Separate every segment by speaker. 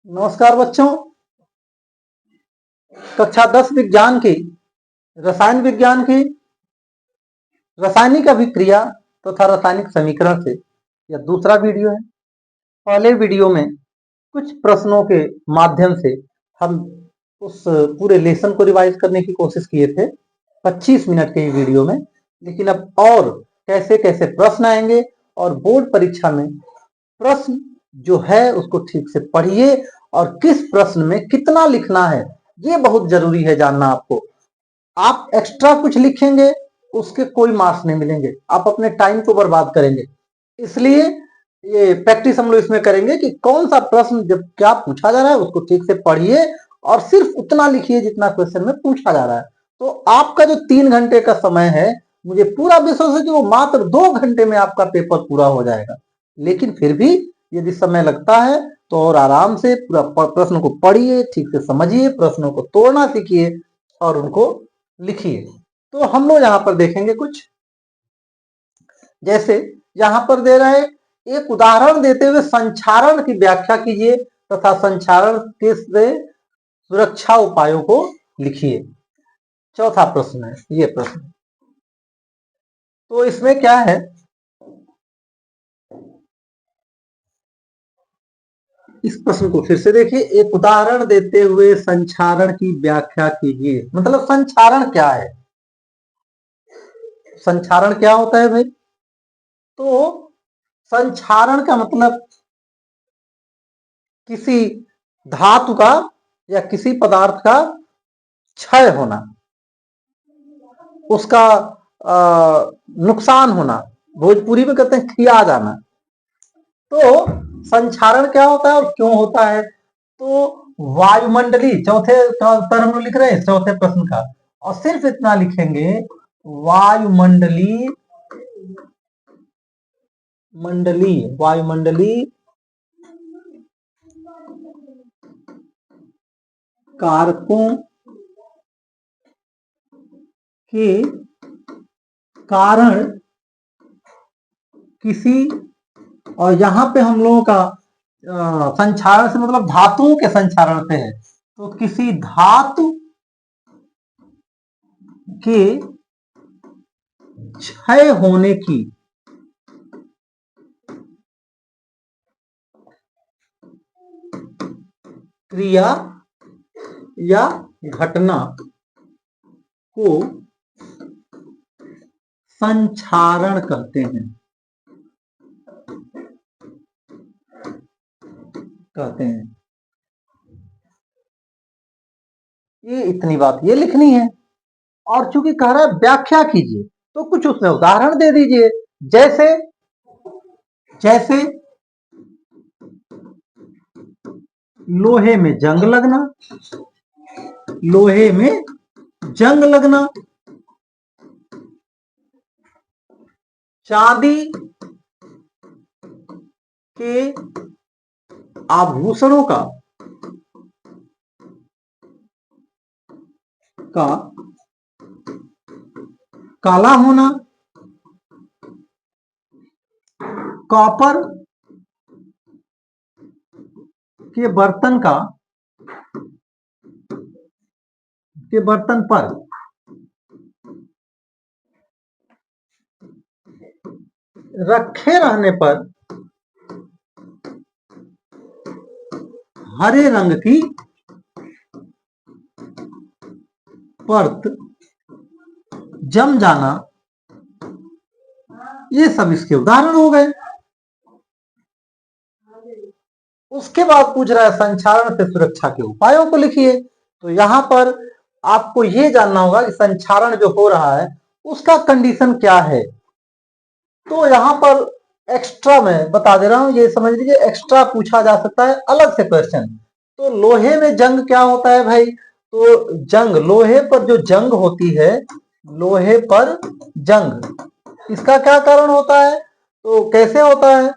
Speaker 1: नमस्कार बच्चों। कक्षा 10 विज्ञान की रसायन विज्ञान की रासायनिक अभिक्रिया तथा रासायनिक समीकरण से यह दूसरा वीडियो है। पहले वीडियो में कुछ प्रश्नों के माध्यम से हम उस पूरे लेसन को रिवाइज करने की कोशिश किए थे 25 मिनट के वीडियो में। लेकिन अब और कैसे कैसे प्रश्न आएंगे और बोर्ड परीक्षा में प्रश्न जो है उसको ठीक से पढ़िए और किस प्रश्न में कितना लिखना है ये बहुत जरूरी है जानना। आपको आप एक्स्ट्रा कुछ लिखेंगे उसके कोई मार्क्स नहीं मिलेंगे, आप अपने टाइम को बर्बाद करेंगे। इसलिए ये प्रैक्टिस हम लोग इसमें करेंगे कि कौन सा प्रश्न जब क्या पूछा जा रहा है उसको ठीक से पढ़िए और सिर्फ उतना लिखिए जितना क्वेश्चन में पूछा जा रहा है। तो आपका जो 3 घंटे का समय है, मुझे पूरा विश्वास है कि वो मात्र 2 घंटे में आपका पेपर पूरा हो जाएगा। लेकिन फिर भी यदि समय लगता है तो और आराम से पूरा प्रश्न को पढ़िए, ठीक से समझिए, प्रश्नों को तोड़ना सीखिए और उनको लिखिए। तो हम लोग यहाँ पर देखेंगे कुछ, जैसे यहाँ पर दे रहे एक उदाहरण देते हुए संचारण की व्याख्या कीजिए तथा संचारण के सुरक्षा उपायों को लिखिए। चौथा प्रश्न है ये प्रश्न। तो इसमें क्या है, इस प्रश्न को फिर से देखिए। एक उदाहरण देते हुए संचारण की व्याख्या कीजिए। मतलब संचारण क्या है, संचारण क्या होता है भाई? तो संचारण का मतलब किसी धातु का या किसी पदार्थ का क्षय होना, उसका नुकसान होना, भोजपुरी में कहते हैं खिया जाना। तो संचारण क्या होता है और क्यों होता है? तो वायुमंडली, चौथे उत्तर हम लोग लिख रहे हैं चौथे प्रश्न का, और सिर्फ इतना लिखेंगे वायुमंडली कारकों के कारण किसी, और यहां पे हम लोगों का संचारण से मतलब धातुओं के संचारण से है, तो किसी धातु के क्षय होने की क्रिया या घटना को संचारण कहते हैं। ये इतनी बात ये लिखनी है। और चूंकि कह रहा है व्याख्या कीजिए तो कुछ उसमें उदाहरण दे दीजिए। जैसे जैसे लोहे में जंग लगना, लोहे में जंग लगना, चांदी के आभूषणों का काला होना, कॉपर के बर्तन पर रखे रहने पर हरे रंग की परत जम जाना, ये सब इसके उदाहरण हो गए। उसके बाद पूछ रहा है संचारण से सुरक्षा के उपायों को लिखिए। तो यहां पर आपको यह जानना होगा कि संचारण जो हो रहा है उसका कंडीशन क्या है। तो यहां पर एक्स्ट्रा मैं बता दे रहा हूं, ये समझ लीजिए एक्स्ट्रा पूछा जा सकता है अलग से क्वेश्चन। तो लोहे में जंग क्या होता है भाई? तो जंग, लोहे पर जो जंग होती है, लोहे पर जंग, इसका क्या कारण होता है? तो कैसे होता है?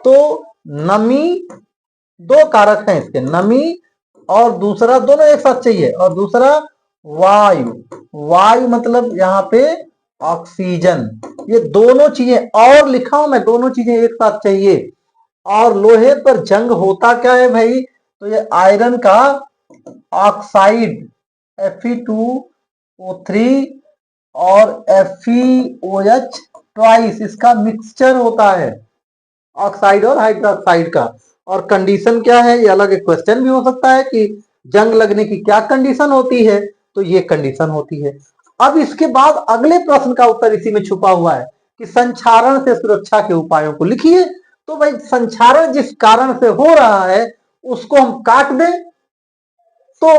Speaker 1: तो नमी, दो कारक हैं इसके, नमी और दूसरा दोनों एक साथ चाहिए, और दूसरा वायु। वायु मतलब यहाँ पे ऑक्सीजन। ये दोनों चीजें और लिखा हूं मैं, दोनों चीजें एक साथ चाहिए। और लोहे पर जंग होता क्या है भाई? तो ये आयरन का ऑक्साइड Fe2O3 और FeOH ट्वाइस, इसका मिक्सचर होता है ऑक्साइड और हाइड्रोक्साइड का। और कंडीशन क्या है, ये अलग एक क्वेश्चन भी हो सकता है कि जंग लगने की क्या कंडीशन होती है, तो ये कंडीशन होती है। अब इसके बाद अगले प्रश्न का उत्तर इसी में छुपा हुआ है कि संक्षारण से सुरक्षा के उपायों को लिखिए। तो भाई संक्षारण जिस कारण से हो रहा है उसको हम काट दें। तो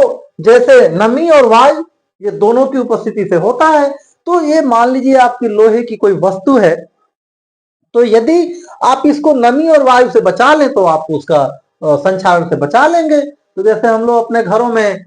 Speaker 1: जैसे नमी और वायु ये दोनों की उपस्थिति से होता है, तो ये मान लीजिए आपकी लोहे की कोई वस्तु है, तो यदि आप इसको नमी और वायु से बचा लें तो आप उसका संक्षारण से बचा लेंगे। तो जैसे हम लोग अपने घरों में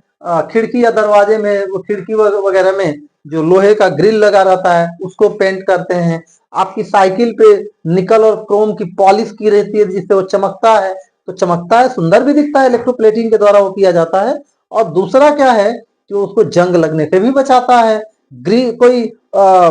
Speaker 1: खिड़की या दरवाजे में, खिड़की वगैरह में जो लोहे का ग्रिल लगा रहता है उसको पेंट करते हैं। आपकी साइकिल पे निकल और क्रोम की पॉलिश की रहती है जिससे वो चमकता है, तो चमकता है, सुंदर भी दिखता है, इलेक्ट्रोप्लेटिंग के द्वारा वो किया जाता है। और दूसरा क्या है कि उसको जंग लगने से भी बचाता है। कोई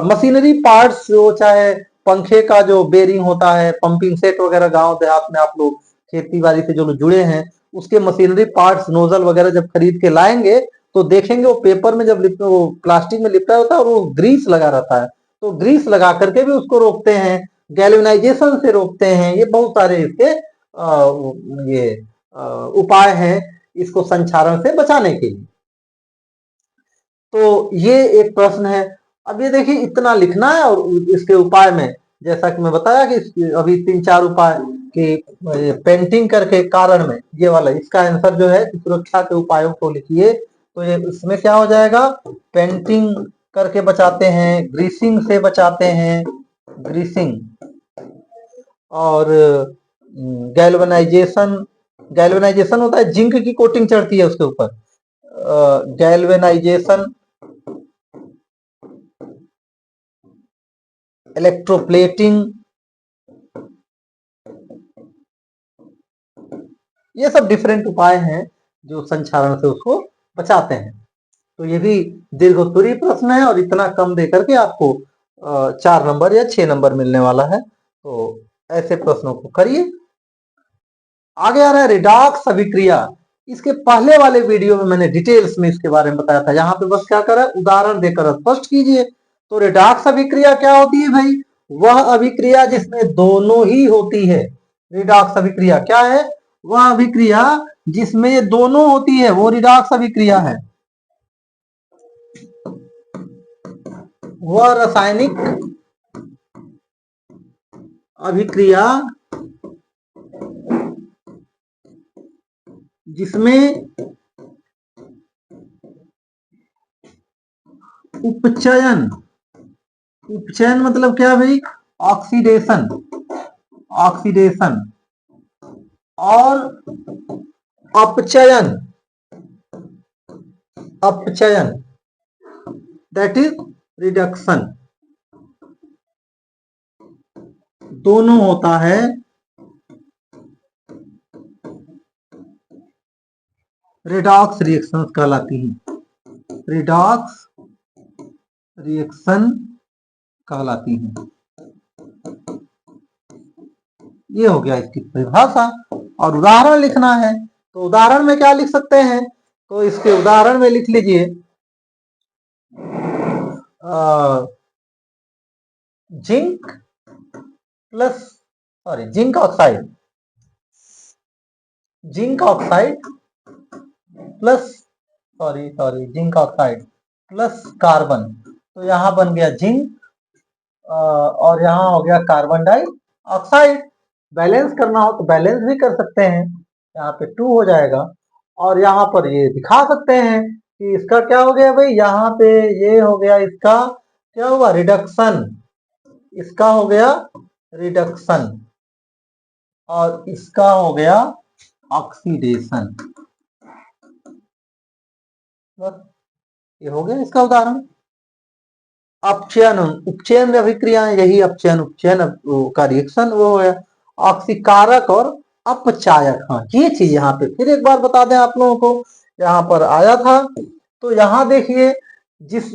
Speaker 1: मशीनरी पार्ट्स हो, चाहे पंखे का जो बेरिंग होता है, पंपिंग सेट वगैरह गांव देहात में आप लोग खेती बाड़ी से जो लोग जुड़े हैं, उसके मशीनरी पार्ट्स नोजल वगैरह जब खरीद के लाएंगे तो देखेंगे वो पेपर में जब वो प्लास्टिक में लिपटा होता है और वो ग्रीस लगा रहता है, तो ग्रीस लगा करके भी उसको रोकते हैं, गैल्वेनाइजेशन से रोकते हैं। ये बहुत सारे इसके ये उपाय हैं इसको संक्षारण से बचाने के लिए। तो ये एक प्रश्न है। अब ये देखिए इतना लिखना है और इसके उपाय में जैसा कि मैं बताया कि अभी 3-4 उपाय कि पेंटिंग करके कारण में ये वाला इसका आंसर जो है सुरक्षा के उपायों को लिखिए। तो ये इसमें क्या हो जाएगा, पेंटिंग करके बचाते हैं, ग्रीसिंग से बचाते हैं, ग्रीसिंग, और गैल्वेनाइजेशन, गैल्वेनाइजेशन होता है जिंक की कोटिंग चढ़ती है उसके ऊपर, गैल्वेनाइजेशन, इलेक्ट्रोप्लेटिंग, ये सब डिफरेंट उपाय हैं जो संक्षारण से उसको बचाते हैं। तो ये भी दीर्घोत्तरीय प्रश्न है और इतना कम दे करके आपको 4 नंबर या 6 नंबर मिलने वाला है। तो ऐसे प्रश्नों को करिए। आगे आ रहा है रिडॉक्स अभिक्रिया। इसके पहले वाले वीडियो में मैंने डिटेल्स में इसके बारे में बताया था, यहाँ पे बस क्या करें, उदाहरण देकर स्पष्ट कीजिए। तो रिडॉक्स अभिक्रिया क्या होती है भाई, वह अभिक्रिया जिसमें दोनों ही होती है। रिडॉक्स अभिक्रिया क्या है, वह अभिक्रिया जिसमें ये दोनों होती है वो रिडॉक्स अभिक्रिया है। वह रासायनिक अभिक्रिया जिसमें उपचयन, उपचयन मतलब क्या भाई, ऑक्सीडेशन, ऑक्सीडेशन और अपचयन, अपचयन दैट इज रिडक्शन, दोनों होता है। रिडॉक्स रिएक्शंस कहलाती हैं, रिडॉक्स रिएक्शन कहलाती हैं। ये हो गया इसकी परिभाषा। और उदाहरण लिखना है, तो उदाहरण में क्या लिख सकते हैं, तो इसके उदाहरण में लिख लीजिए zinc plus, sorry zinc oxide, zinc oxide plus, sorry sorry zinc oxide plus carbon. तो यहां बन गया जिंक और यहां हो गया कार्बन डाइऑक्साइड। बैलेंस करना हो तो बैलेंस भी कर सकते हैं, यहाँ पे 2 हो जाएगा। और यहाँ पर ये दिखा सकते हैं कि इसका क्या हो गया भाई, यहाँ पे ये हो गया, इसका क्या हुआ, रिडक्शन, इसका हो गया रिडक्शन और इसका हो गया ऑक्सीडेशन। ये हो गया इसका उदाहरण। अपचयन, उपचयन अभिक्रिया, यही अपचयन उपचयन का रिएक्शन वो है। ऑक्सीकारक और अपचायक, हाँ ये चीज यहाँ पे फिर एक बार बता दें आप लोगों को, यहाँ पर आया था। तो यहाँ देखिए जिस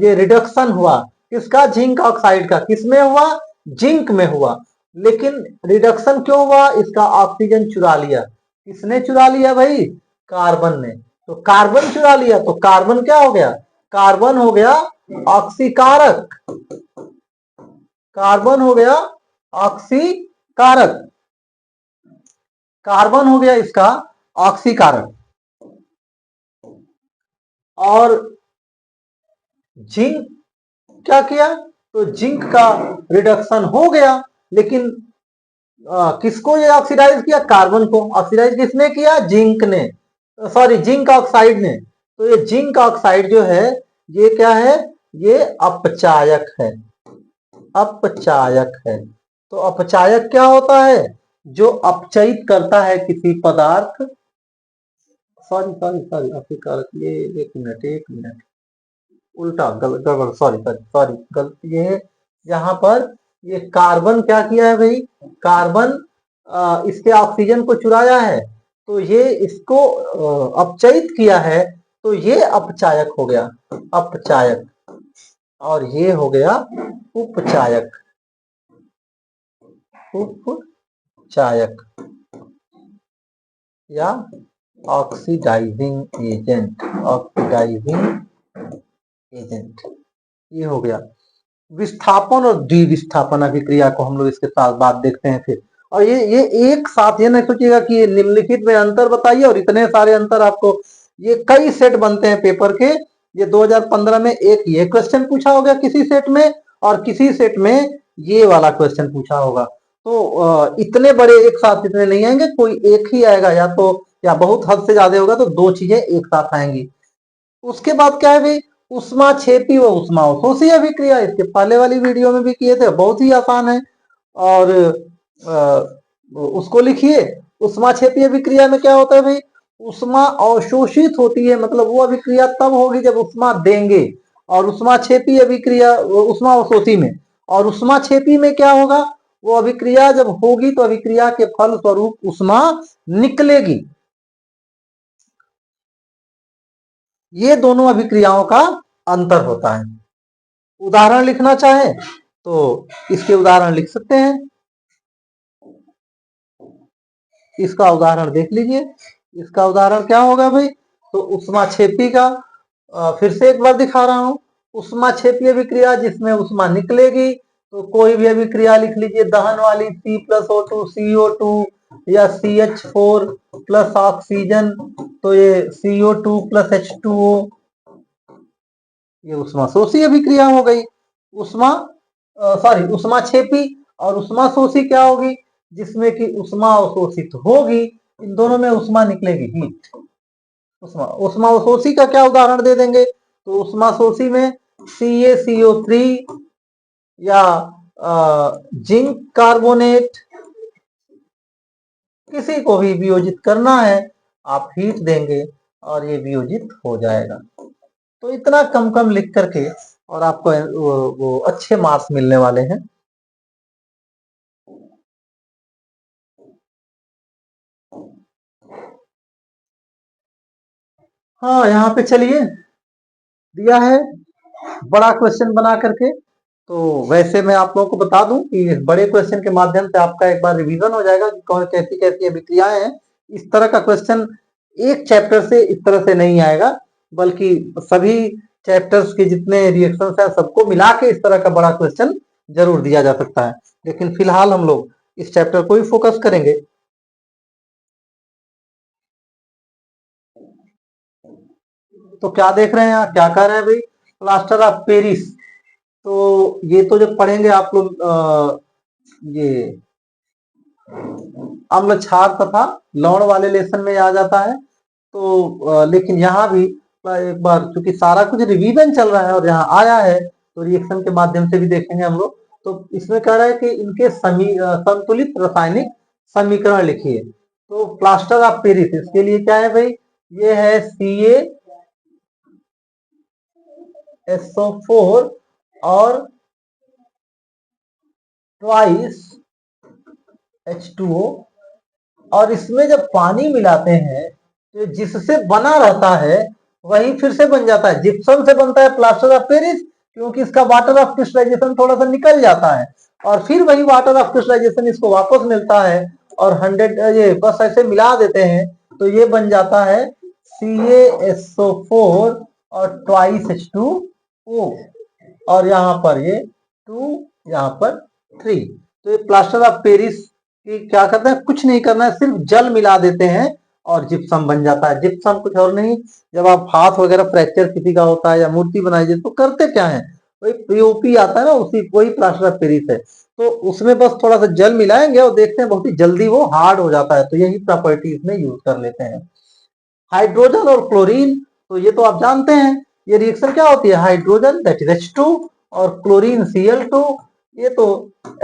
Speaker 1: ये रिडक्शन हुआ किसका, जिंक ऑक्साइड का, किसमें हुआ, जिंक में हुआ। लेकिन रिडक्शन क्यों हुआ, इसका ऑक्सीजन चुरा लिया, किसने चुरा लिया भाई? कार्बन ने। तो कार्बन चुरा लिया तो कार्बन क्या हो गया? कार्बन हो गया ऑक्सीकारक। कार्बन हो गया ऑक्सीकारक। कार्बन हो गया इसका ऑक्सीकारक। और जिंक क्या किया? तो जिंक का रिडक्शन हो गया, लेकिन किसको ये ऑक्सीडाइज किया? कार्बन को। ऑक्सीडाइज किसने किया? जिंक ने, सॉरी जिंक ऑक्साइड ने। तो ये जिंक ऑक्साइड जो है ये क्या है? ये अपचायक है। अपचायक है। तो अपचायक क्या होता है? जो अपचयित करता है किसी पदार्थ, सॉरी सॉरी सॉरी अपकारक, ये एक मिनट उल्टा गड़बड़, सॉरी सॉरी सॉरी गलती ये है। यहाँ पर ये कार्बन क्या किया है भाई? कार्बन इसके ऑक्सीजन को चुराया है, तो ये इसको अपचयित किया है, तो ये अपचायक हो गया। अपचायक। और ये हो गया उपचायक। उपचायक या ऑक्सीडाइजिंग एजेंट। ऑक्सीडाइजिंग एजेंट ये हो गया। विस्थापन और द्विविस्थापन अभिक्रिया को हम लोग इसके साथ बात देखते हैं फिर। और ये एक साथ, ये नहीं सोचिएगा कि ये निम्नलिखित में अंतर बताइए और इतने सारे अंतर आपको, ये कई सेट बनते हैं पेपर के। ये 2015 में एक ये क्वेश्चन पूछा होगा किसी सेट में, और किसी सेट में ये वाला क्वेश्चन पूछा होगा। तो इतने बड़े एक साथ इतने नहीं आएंगे, कोई एक ही आएगा, या तो या बहुत हद से ज्यादा होगा तो दो चीजें एक साथ आएंगी। उसके बाद क्या है भाई? उष्माक्षेपी व उष्माअवशोषी अभिक्रिया। इसके पहले वाली वीडियो में भी किए थे, बहुत ही आसान है। और उसको लिखिए। उष्माक्षेपी अभिक्रिया में क्या होता है भाई? उष्मा अवशोषित होती है, मतलब वो अभिक्रिया तब होगी जब उष्मा देंगे। और उष्माक्षेपी अभिक्रिया उष्मा अवशोषी में, और उष्माक्षेपी में क्या होगा? वो अभिक्रिया जब होगी तो अभिक्रिया के फल स्वरूप उष्मा निकलेगी। ये दोनों अभिक्रियाओं का अंतर होता है। उदाहरण लिखना चाहे तो इसके उदाहरण लिख सकते हैं। इसका उदाहरण देख लीजिए। इसका उदाहरण क्या होगा भाई? तो उष्माक्षेपी का फिर से एक बार दिखा रहा हूं। उष्माक्षेपी अभिक्रिया जिसमें उष्मा निकलेगी, तो कोई भी अभिक्रिया लिख लीजिए दहन वाली, C+O2 CO2 या CH4 प्लस ऑक्सीजन, तो ये CO2 प्लस H2O, ये उष्माशोषी अभिक्रिया हो गई। उष्मा सॉरी उष्माक्षेपी। और उष्माशोषी क्या होगी? जिसमें कि उष्मा अवशोषित होगी, इन दोनों में उष्मा निकलेगी, हीट। उष्मा अवशोषी का क्या उदाहरण दे देंगे? तो उष्माशोषी में CaCO3 या जिंक कार्बोनेट, किसी को भी वियोजित करना है, आप हीट देंगे और ये वियोजित हो जाएगा। तो इतना कम कम लिख करके और आपको वो अच्छे मार्क्स मिलने वाले हैं। हाँ, यहाँ पे चलिए दिया है बड़ा क्वेश्चन बना करके। तो वैसे मैं आप लोगों को बता दूं कि इस बड़े क्वेश्चन के माध्यम से आपका एक बार रिवीजन हो जाएगा कि कौन कैसी कैसी अभिक्रियाएं हैं। इस तरह का क्वेश्चन एक चैप्टर से इस तरह से नहीं आएगा, बल्कि सभी चैप्टर्स के जितने रिएक्शंस हैं सबको मिला के इस तरह का बड़ा क्वेश्चन जरूर दिया जा सकता है। लेकिन फिलहाल हम लोग इस चैप्टर को ही फोकस करेंगे। तो क्या देख रहे हैं आप, क्या कह रहे हैं भाई? Plaster of Paris. तो ये तो जब पढ़ेंगे आप लोग ये अम्ल क्षार तथा लवण वाले लेसन में आ जाता है। तो लेकिन यहाँ भी एक बार चूंकि सारा कुछ रिवीजन चल रहा है और यहाँ आया है, तो रिएक्शन के माध्यम से भी देखेंगे हम लोग। तो इसमें कह रहा है कि इनके संतुलित रासायनिक समीकरण लिखिए। तो प्लास्टर ऑफ पेरिस, इसके लिए क्या है भाई? ये है CaSO4 और ट्वाइस H2O, और इसमें जब पानी मिलाते हैं तो जिससे बना रहता है वही फिर से बन जाता है। जिप्सम से बनता है प्लास्टर ऑफ पेरिस, क्योंकि इसका वाटर ऑफ क्रिस्टलाइजेशन थोड़ा सा निकल जाता है, और फिर वही वाटर ऑफ क्रिस्टलाइजेशन इसको वापस मिलता है और 100 ये बस ऐसे मिला देते हैं तो ये बन जाता है CaSO4 और ट्वाइस H2O और यहाँ पर ये 2 यहाँ पर 3। तो ये प्लास्टर ऑफ पेरिस की क्या करते हैं, कुछ नहीं करना है, सिर्फ जल मिला देते हैं और जिप्सम बन जाता है। जिप्सम कुछ और नहीं, जब आप हाथ वगैरह फ्रैक्चर किसी का होता है या मूर्ति बनाई जाए तो करते क्या है, वही पीओपी आता है ना, उसी वही प्लास्टर ऑफ पेरिस है। तो उसमें बस थोड़ा सा जल मिलाएंगे और देखते हैं बहुत ही जल्दी वो हार्ड हो जाता है। तो यही प्रॉपर्टी इसमें यूज कर लेते हैं। हाइड्रोजन और क्लोरीन, तो ये तो आप जानते हैं ये रिएक्शन क्या होती है, हाइड्रोजन दैट इज H2 और क्लोरीन Cl2, ये तो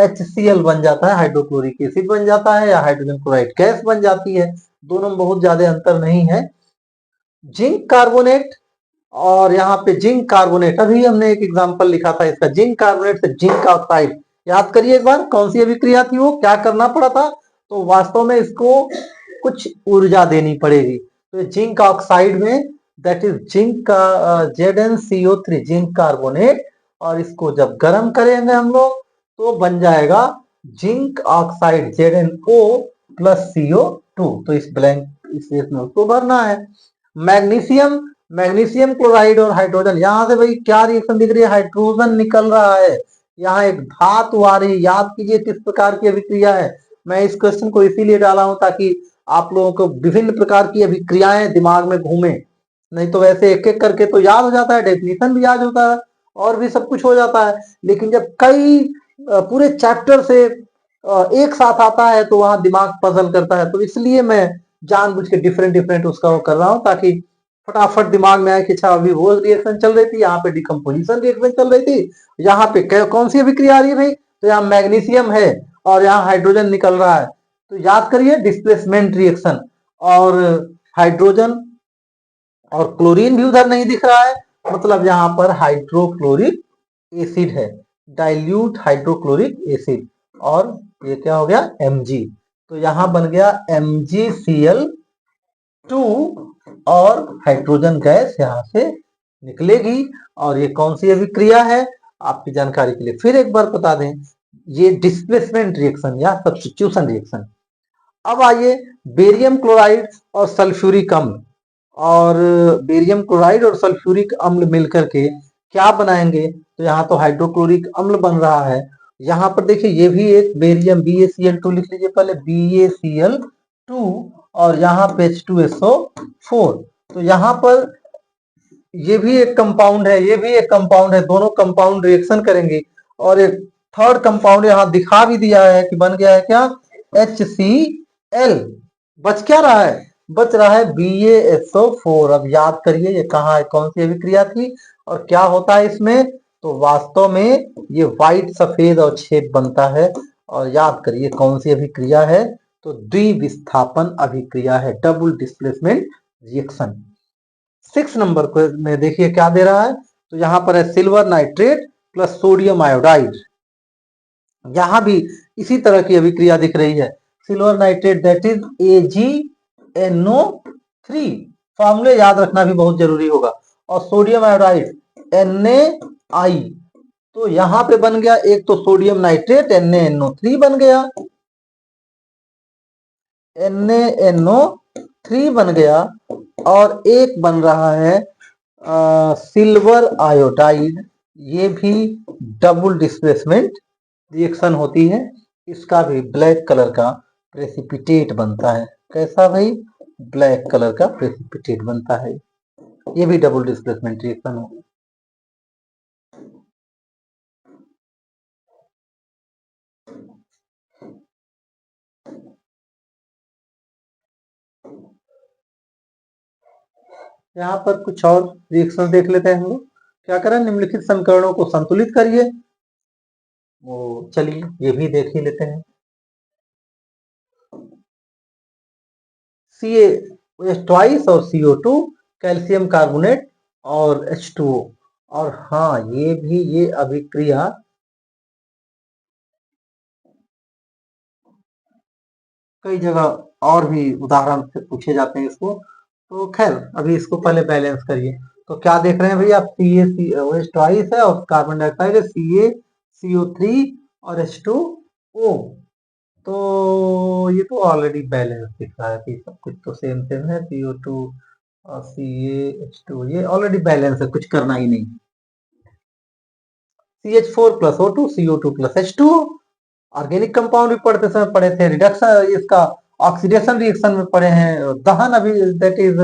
Speaker 1: HCl बन जाता है, हाइड्रोक्लोरिक एसिड बन जाता है या हाइड्रोजन क्लोराइड गैस बन जाती है। दोनों में बहुत ज्यादा अंतर नहीं है। जिंक कार्बोनेट और यहाँ पे जिंक कार्बोनेट, अभी हमने एक एग्जांपल लिखा था इसका, जिंक कार्बोनेट से जिंक ऑक्साइड। याद करिए एक बार कौन सी अभिक्रिया थी, वो क्या करना पड़ा था, तो वास्तव में इसको कुछ ऊर्जा देनी पड़ेगी। तो जिंक ऑक्साइड में दैट इज जिंक का ZnCO3 जिंक कार्बोनेट, और इसको जब गर्म करेंगे हम लोग तो बन जाएगा zinc oxide ZnO plus CO2। तो इस ब्लैंक इसमें उसको भरना है। मैग्नीशियम, मैग्नीशियम क्लोराइड और हाइड्रोजन, यहां से भाई क्या रिएक्शन दिख रही है, हाइड्रोजन निकल रहा है, यहाँ एक धातु आ रही है। याद कीजिए किस प्रकार की अभिक्रिया है। मैं इस क्वेश्चन को इसीलिए डाला हूं ताकि आप लोगों को विभिन्न प्रकार की अभिक्रियाएं दिमाग में घूमे, नहीं तो वैसे एक एक करके तो याद हो जाता है, डेफिनेशन भी याद होता है और भी सब कुछ हो जाता है, लेकिन जब कई पूरे चैप्टर से एक साथ आता है तो वहां दिमाग पजल करता है। तो इसलिए मैं जानबूझ के डिफरेंट डिफरेंट उसका वो कर रहा हूँ ताकि फटाफट दिमाग में आए कि अच्छा अभी वो रिएक्शन चल रही थी, यहाँ पे डिकम्पोजिशन रिएक्शन चल रही थी, यहाँ पे कौन सी अभिक्रिया आ रही है भाई, तो यहाँ मैग्नीशियम है और यहाँ हाइड्रोजन निकल रहा है। तो याद करिए डिस्प्लेसमेंट रिएक्शन, और हाइड्रोजन और क्लोरीन भी उधर नहीं दिख रहा है, मतलब यहाँ पर हाइड्रोक्लोरिक एसिड है, डाइल्यूट हाइड्रोक्लोरिक एसिड, और ये क्या हो गया Mg। तो यहाँ बन गया MgCl2 और हाइड्रोजन गैस यहाँ से निकलेगी। और ये कौन सी अभिक्रिया है, आपकी जानकारी के लिए फिर एक बार बता दें, ये डिस्प्लेसमेंट रिएक्शन या सब्स्टिट्यूशन रिएक्शन। अब आइए बेरियम क्लोराइड और सल्फ्यूरिक अम्ल, और बेरियम क्लोराइड और सल्फ्यूरिक अम्ल मिलकर के क्या बनाएंगे, तो यहाँ तो हाइड्रोक्लोरिक अम्ल बन रहा है। यहाँ पर देखिए ये भी एक बेरियम BaCl2 लिख लीजिए पहले, BaCl2 और यहाँ पे H2SO4। तो यहाँ पर ये भी एक कंपाउंड है, ये भी एक कंपाउंड है, दोनों कंपाउंड रिएक्शन करेंगे और एक थर्ड कंपाउंड यहाँ दिखा भी दिया है कि बन गया है क्या, HCl। बच क्या रहा है, बच रहा है BaSO4। अब याद करिए ये कहाँ है, कौन सी अभिक्रिया थी और क्या होता है इसमें, तो वास्तव में ये व्हाइट सफेद और छेद बनता है। और याद करिए कौन सी अभिक्रिया है, तो द्विविस्थापन अभिक्रिया है, डबल डिस्प्लेसमेंट रिएक्शन। 6 नंबर को में देखिए क्या दे रहा है, तो यहाँ पर है silver nitrate plus sodium iodide. यहां भी इसी तरह की अभिक्रिया दिख रही है, silver nitrate that is AgNO3, फॉर्मूले याद रखना भी बहुत जरूरी होगा, और सोडियम आयोडाइड Na। तो यहां पे बन गया एक तो सोडियम नाइट्रेट NaNO3 बन गया, NaNO3 बन गया, और एक बन रहा है सिल्वर आयोडाइड, ये भी डबल डिस्प्लेसमेंट रिएक्शन होती है, इसका भी ब्लैक कलर का प्रेसिपिटेट बनता है। कैसा भाई, ब्लैक कलर का प्रेसिपिटेट बनता है, ये भी डबल डिस्प्लेसमेंट रिएक्शन होगी। यहाँ पर कुछ और रिएक्शन देख लेते हैं हम लोग। क्या करें, निम्नलिखित समीकरणों को संतुलित करिए, वो चलिए ये भी देख ही लेते हैं। Ca और CO2, कैल्शियम कार्बोनेट और H2O। और हाँ ये भी, ये अभिक्रिया कई जगह और भी उदाहरण से पूछे जाते हैं इसको, तो खैर अभी इसको पहले बैलेंस करिए। तो क्या देख रहे हैं भैया, CaOH है और कार्बन डाइऑक्साइड है, CaCO3 और H2O। तो ये तो ऑलरेडी बैलेंस दिख रहा है कि सब कुछ तो सेम सेम है, CO2 और CaH2 ये ऑलरेडी बैलेंस है, कुछ करना ही नहीं। CH4 + O2 CO2 + H2 organic compound भी पढ़ते समय पढ़े थे, रिडक्शन इसका ऑक्सीडेशन रिएक्शन में पढ़े हैं, दहन अभी दैट इज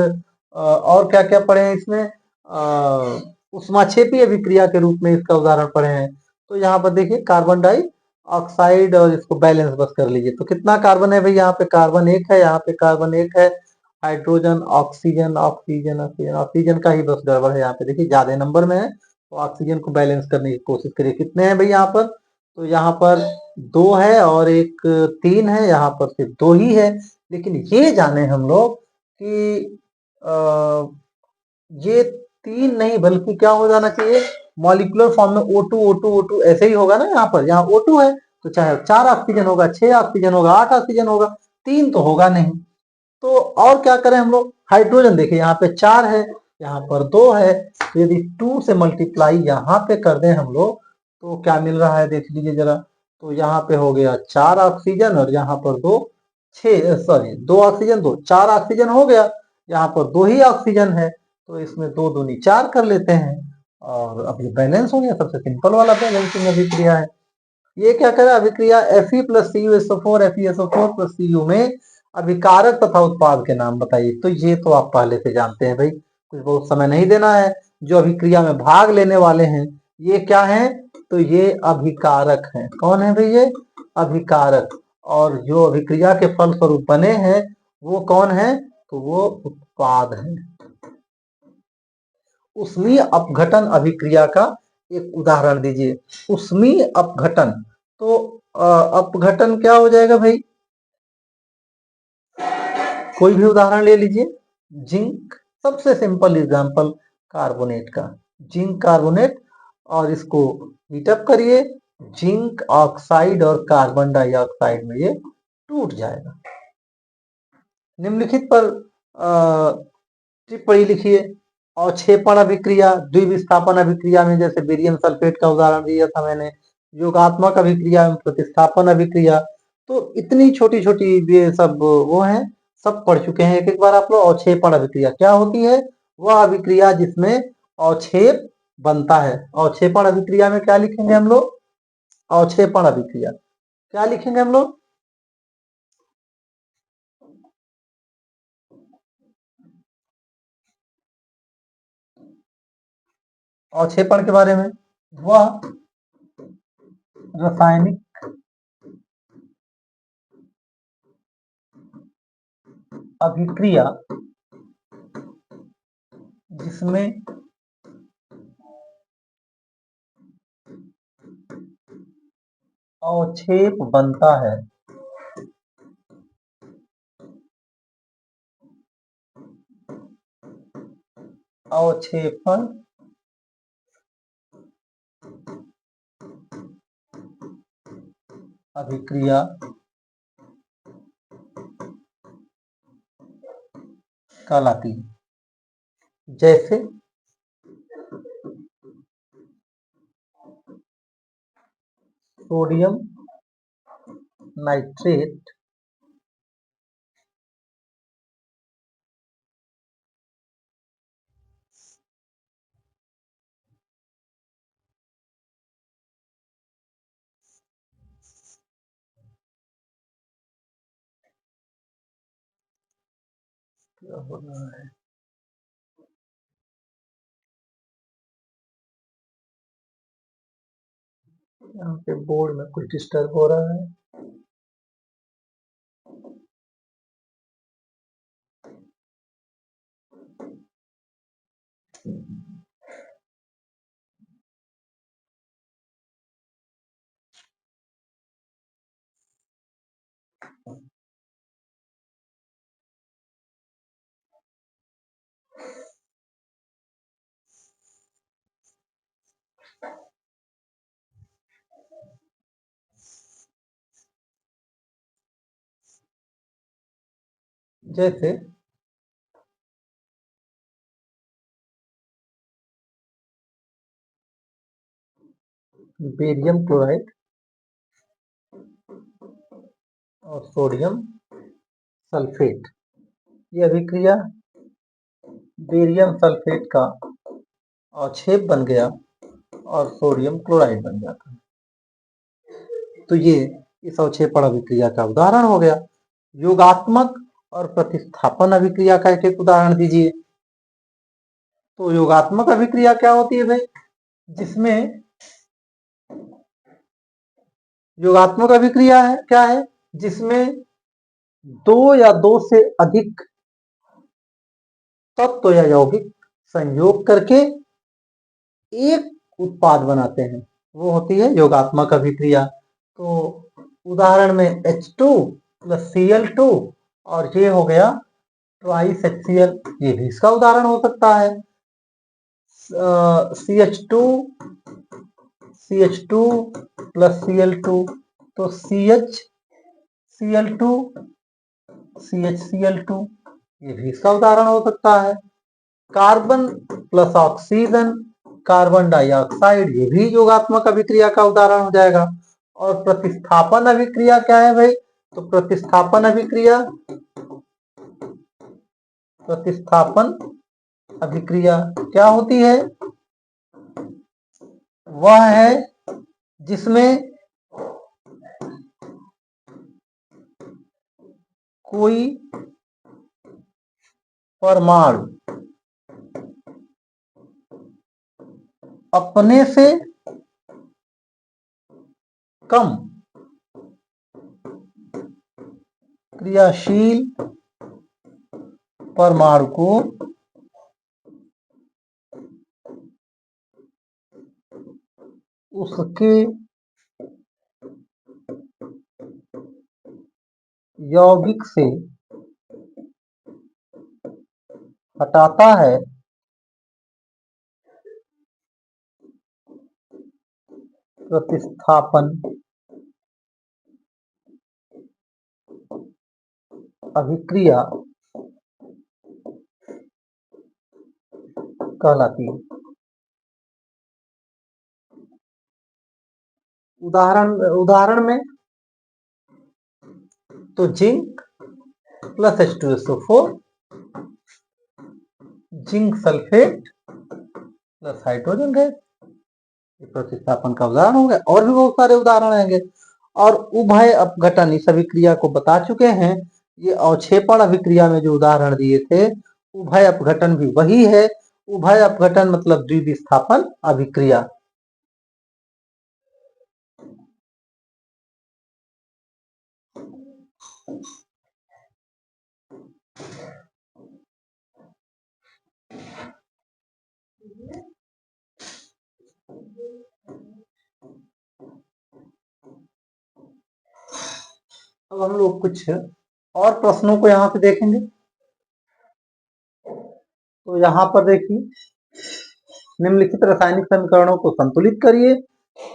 Speaker 1: और क्या क्या पढ़े हैं इसमें, उष्माक्षेपी अभिक्रिया के रूप में इसका उदाहरण पढ़े हैं। तो यहाँ पर देखिए कार्बन डाइऑक्साइड और इसको बैलेंस बस कर लीजिए। तो कितना कार्बन है भाई, यहाँ पे कार्बन एक है, यहाँ पे कार्बन एक है, hydrogen oxygen oxygen oxygen oxygen का ही बस गड़बड़ है, यहाँ पे देखिए ज्यादा नंबर में है, तो ऑक्सीजन को बैलेंस करने की कोशिश करिए। कितने हैं भाई यहाँ पर, तो यहाँ पर 2 है और एक 3 है, यहाँ पर सिर्फ 2 ही है। लेकिन ये जाने हम लोग कि ये 3 नहीं बल्कि क्या हो जाना चाहिए, मॉलिक्यूलर फॉर्म में O2 O2 O2 ऐसे ही होगा ना, यहाँ पर यहाँ O2 है तो चाहे 4 ऑक्सीजन होगा, 6 ऑक्सीजन होगा, 8 ऑक्सीजन होगा, 3 तो होगा नहीं। तो और क्या करें हम लोग, हाइड्रोजन देखिए यहाँ पे 4 है, यहाँ पर 2 है, तो यदि 2 से मल्टीप्लाई यहाँ पे कर दें हम लोग तो क्या मिल रहा है देख लीजिए जरा। तो यहाँ पे हो गया 4 ऑक्सीजन और यहाँ पर 2, 6 सॉरी 2 ऑक्सीजन 2 4 ऑक्सीजन हो गया, यहाँ पर 2 ही ऑक्सीजन है, तो इसमें 2 दूनी 4 कर लेते हैं और अब ये बैलेंस हो गया, सबसे सिंपल वाला बैलेंसिंग अभिक्रिया है। ये क्या करे, अभिक्रिया Fe+CuSO4 FeSO4+Cu में अभिकारक तथा उत्पाद के नाम बताइए। तो ये तो आप पहले से जानते हैं भाई, कुछ बहुत समय नहीं देना है। जो अभिक्रिया में भाग लेने वाले हैं ये क्या हैं, तो ये अभिकारक हैं। कौन है भाई, ये अभिकारक। और जो अभिक्रिया के फल स्वरूप बने हैं वो कौन है, तो वो उत्पाद हैं। उष्मीय अपघटन अभिक्रिया का एक उदाहरण दीजिए। उष्मीय अपघटन, तो अपघटन क्या हो जाएगा भाई, कोई भी उदाहरण ले लीजिए। जिंक, सबसे सिंपल एग्जांपल कार्बोनेट का, जिंक कार्बोनेट, और इसको हीटअप करिए, जिंक ऑक्साइड और कार्बन डाइऑक्साइड में ये टूट जाएगा। निम्नलिखित पर टिप्पणी लिखिए। अवक्षेपण अभिक्रिया, द्विविस्थापन अभिक्रिया में जैसे बेरियम सल्फेट का उदाहरण दिया था मैंने, योगात्मक अभिक्रिया में प्रतिस्थापन अभिक्रिया। तो इतनी छोटी छोटी ये सब वो हैं, सब पढ़ चुके हैं एक एक बार आप लोग। अवक्षेपण अभिक्रिया क्या होती है, वह अभिक्रिया जिसमें अवक्षेप बनता है। अवक्षेपण अभिक्रिया में क्या लिखेंगे हम लोग, अवक्षेपण अभिक्रिया क्या लिखेंगे हम लोग, अवक्षेपण के बारे में, वह रासायनिक अभिक्रिया जिसमें अवक्षेप बनता है, अवक्षेपण अभिक्रिया कहलाती है। जैसे सोडियम नाइट्रेट क्या हो रहा है, यहाँ पे बोर्ड में कुछ डिस्टर्ब हो रहा है। जैसे बेरियम क्लोराइड और सोडियम सल्फेट। यह अभिक्रिया बेरियम सल्फेट का अवक्षेप बन गया और सोडियम क्लोराइड बन जाता है। तो ये इस अवक्षेपण अभिक्रिया का उदाहरण हो गया। योगात्मक और प्रतिस्थापन अभिक्रिया का एक उदाहरण दीजिए। तो योगात्मक अभिक्रिया क्या होती है भाई? जिसमें योगात्मक अभिक्रिया है क्या है? जिसमें दो या दो से अधिक तत्व या यौगिक संयोग करके एक उत्पाद बनाते हैं, वो होती है योगात्मक अभिक्रिया। तो उदाहरण में H2 प्लस Cl2 और ये हो गया ट्वाइस HCl, ये भी इसका उदाहरण हो सकता है। CH2 प्लस Cl2 तो CHCl2 CHCl2, ये भी इसका उदाहरण हो सकता है। Carbon plus oxygen carbon dioxide, ये भी योगात्मक अभिक्रिया का उदाहरण हो जाएगा। और प्रतिस्थापन अभिक्रिया क्या है भाई? तो प्रतिस्थापन अभिक्रिया क्या होती है? वह है जिसमें कोई परमाणु अपने से कम क्रियाशील परमाणु को उसके यौगिक से हटाता है प्रतिस्थापन अभिक्रिया कहलाती है। उदाहरण में तो zinc plus H2SO4, zinc sulphate plus hydrogen gas, प्रतिस्थापन का उदाहरण हो गया। और भी बहुत सारे उदाहरण आएंगे। और उभय अपघटन इस अभिक्रिया को बता चुके हैं। ये अवक्षेपण अभिक्रिया में जो उदाहरण दिए थे, उभय अपघटन भी वही है। उभय अपघटन मतलब द्विविस्थापन अभिक्रिया। अब हम लोग कुछ और प्रश्नों को यहाँ पे देखेंगे। तो यहाँ पर देखिए, निम्नलिखित रासायनिक समीकरणों को संतुलित करिए।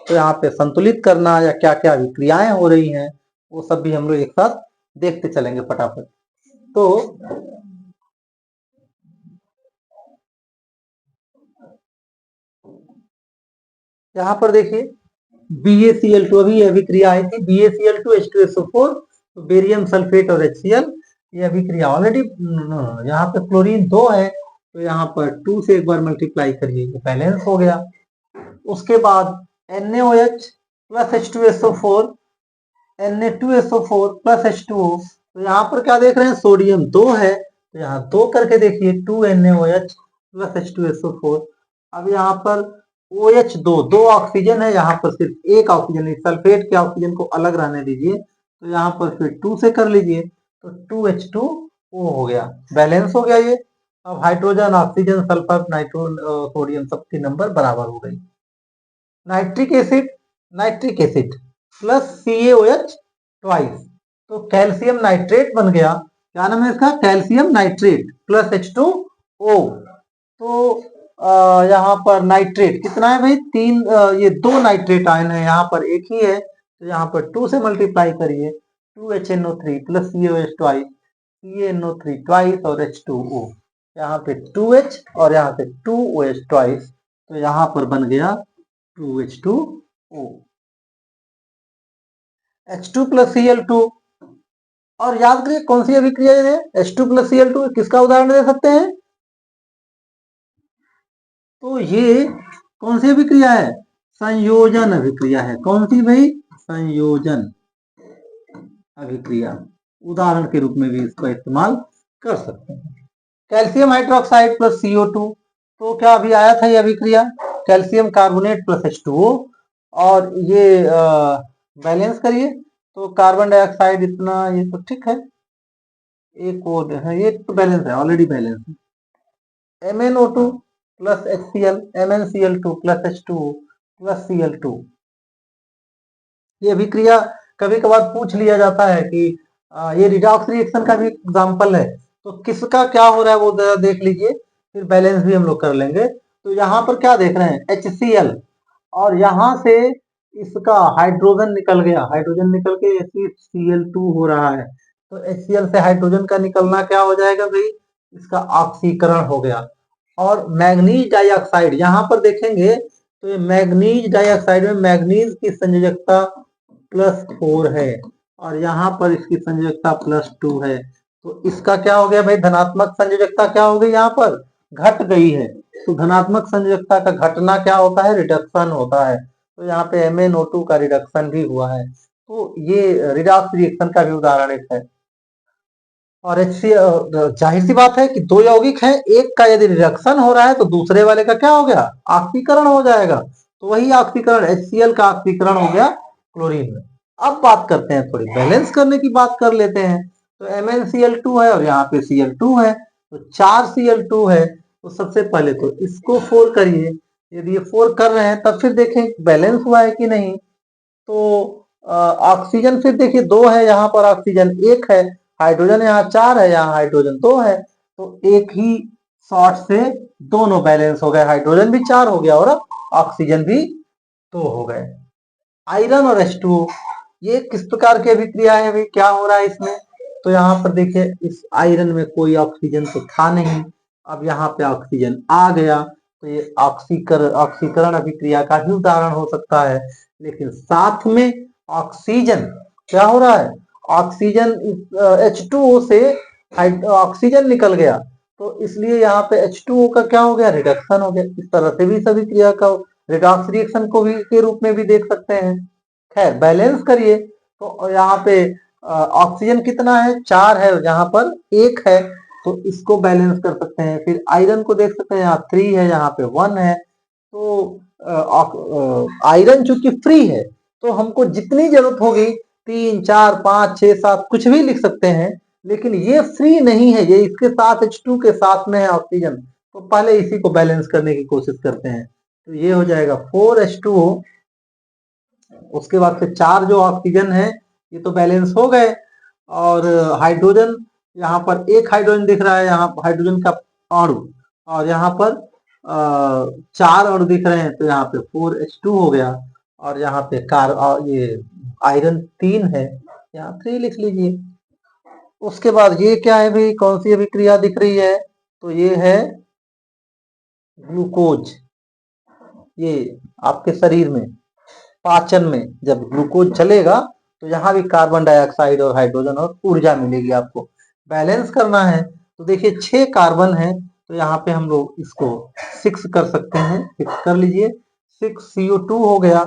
Speaker 1: तो यहाँ पे संतुलित करना या क्या क्या अभिक्रियाएं हो रही हैं, वो सब भी हम लोग एक साथ देखते चलेंगे फटाफट। तो यहाँ पर देखिए BaCl2, अभी अभिक्रिया आई थी BaCl2 H2SO4, तो बेरियम सल्फेट और HCl, ये अभिक्रिया ऑलरेडी यहाँ पे क्लोरीन 2 है, तो यहाँ पर 2 से एक बार मल्टीप्लाई करिए, ये बैलेंस हो गया। उसके बाद NaOH plus H2SO4 Na2SO4 plus H2O, तो यहाँ पर क्या देख रहे हैं? सोडियम 2 है, तो यहाँ 2 करके देखिए 2NaOH प्लस H2SO4। अब यहाँ पर OH 2 ऑक्सीजन है, यहाँ पर सिर्फ एक ऑक्सीजन है, सल्फेट के ऑक्सीजन को अलग रहने दीजिए, तो यहाँ पर फिर 2 से कर लीजिए, तो 2H2O हो गया, बैलेंस हो गया ये। अब hydrogen, oxygen, sulphur, nitrogen, sodium सबकी नंबर बराबर हो गई। Nitric acid plus CaOH twice, तो कैल्शियम नाइट्रेट बन गया। क्या नाम है इसका? Calcium nitrate plus H2O। तो यहाँ पर नाइट्रेट कितना है भाई? 3, ये 2 नाइट्रेट आयन है, यहाँ पर एक ही है, तो यहाँ पर 2 से मल्टीप्लाई करिए, 2HNO3 plus CaOH twice, CaNO3 twice और H2O, यहाँ पे 2H और यहाँ पे 2OH ट्वाइस, तो यहाँ पर बन गया 2H2O। H2 प्लस Cl2 और याद करिए कौन सी अभिक्रिया है, H2+Cl2, किसका उदाहरण दे सकते हैं? तो ये कौन सी अभिक्रिया है? संयोजन अभिक्रिया है। कौन सी भाई? संयोजन अभिक्रिया। उदाहरण के रूप में भी इसका इस्तेमाल कर सकते हैं। कैल्शियम हाइड्रोक्साइड प्लस CO2, तो क्या अभी आया था ये अभिक्रिया, कैल्शियम कार्बोनेट प्लस H2O, और ये बैलेंस करिए तो कार्बन डाइऑक्साइड इतना, ये तो ठीक है, एक और है, ये तो बैलेंस है, ऑलरेडी बैलेंस है। MnO2 plus HCl, MnCl2 plus H2O plus Cl2। ये अभिक्रिया कभी कभार पूछ लिया जाता है कि ये रिडॉक्स रिएक्शन का भी एग्जाम्पल है, तो किसका क्या हो रहा है वो जरा देख लीजिए, फिर बैलेंस भी हम लोग कर लेंगे। तो यहाँ पर क्या देख रहे हैं, HCl, और यहाँ से इसका हाइड्रोजन निकल गया, हाइड्रोजन निकल के Cl2 हो रहा है, तो HCl से हाइड्रोजन का निकलना क्या हो जाएगा भाई, इसका ऑक्सीकरण हो गया। और मैग्नीज डाइऑक्साइड, यहाँ पर देखेंगे तो ये मैग्नीज डाइऑक्साइड में मैग्नीज की संयोजकता +4 है, और यहाँ पर इसकी संयोजकता +2 है, तो इसका क्या हो गया भाई, धनात्मक संयोजकता क्या हो गई, यहाँ पर घट गई है। तो धनात्मक संयोजकता का घटना क्या होता है, रिडक्शन होता है। तो यहाँ पे MnO2 का रिडक्शन भी हुआ है, तो ये रिडॉक्स रिएक्शन का भी उदाहरण एक है। और जाहिर सी बात है कि दो यौगिक हैं, एक का यदि रिडक्शन हो रहा है तो दूसरे वाले का क्या हो गया, ऑक्सीकरण हो जाएगा। तो वही ऑक्सीकरण, HCl का ऑक्सीकरण हो गया क्लोरीन में। अब बात करते हैं, थोड़ी बैलेंस करने की बात कर लेते हैं। तो MnCl2 है और यहाँ पे Cl2 है, तो 4 Cl2 है। तो सबसे पहले तो इसको 4 करिए, यदि ये 4 कर रहे हैं तब फिर देखें बैलेंस हुआ है कि नहीं। तो ऑक्सीजन फिर देखिए 2 है, यहाँ पर ऑक्सीजन 1 है, हाइड्रोजन यहाँ 4 है, यहाँ हाइड्रोजन 2 है, तो एक ही शॉट से दोनों बैलेंस हो गए, हाइड्रोजन भी 4 हो गया और ऑक्सीजन भी 2 हो गए। आयरन और H2O, ये किस प्रकार की अभिक्रिया है भाई, क्या हो रहा है इसमें? तो यहाँ पर देखिए इस आयरन में कोई ऑक्सीजन तो था नहीं, अब यहाँ पे ऑक्सीजन आ गया, तो ये ऑक्सीकरण अभिक्रिया का ही उदाहरण हो सकता है। लेकिन साथ में ऑक्सीजन क्या हो रहा है, ऑक्सीजन H2O से ऑक्सीजन निकल गया, तो इसलिए यहाँ पे H2O का क्या हो गया, रिडक्शन हो गया। इस तरह से भी इस अभिक्रिया का रिडॉक्स रिएक्शन को भी के रूप में भी देख सकते हैं। खैर बैलेंस करिए तो यहाँ पे ऑक्सीजन कितना है, 4 है, यहाँ पर 1 है, तो इसको बैलेंस कर सकते हैं। फिर आयरन को देख सकते हैं, यहाँ 3 है, यहाँ पे 1 है, तो आयरन चूंकि फ्री है तो हमको जितनी जरूरत होगी 3, 4, 5, 6, 7 कुछ भी लिख सकते हैं, लेकिन ये फ्री नहीं है, ये इसके साथ H2 के साथ में है ऑक्सीजन, तो पहले इसी को बैलेंस करने की कोशिश करते हैं। तो ये हो जाएगा 4H2O, उसके बाद से 4 जो ऑक्सीजन है ये तो बैलेंस हो गए, और हाइड्रोजन यहाँ पर एक हाइड्रोजन दिख रहा है, यहाँ हाइड्रोजन का अणु, और यहाँ पर 4 अणु दिख रहे हैं, तो यहाँ पे 4H2 हो गया, और यहाँ पे ये आयरन 3 है, यहाँ 3 लिख लीजिए। उसके बाद ये क्या है भाई, कौन सी अभिक्रिया दिख रही है, तो ये है ग्लूकोज। ये आपके शरीर में पाचन में जब ग्लूकोज चलेगा तो यहाँ भी कार्बन डाइऑक्साइड और हाइड्रोजन और ऊर्जा मिलेगी आपको। बैलेंस करना है तो देखिए 6 कार्बन है, तो यहाँ पे हम लोग इसको 6 कर सकते हैं, 6 कर लीजिए, 6 CO2 हो गया।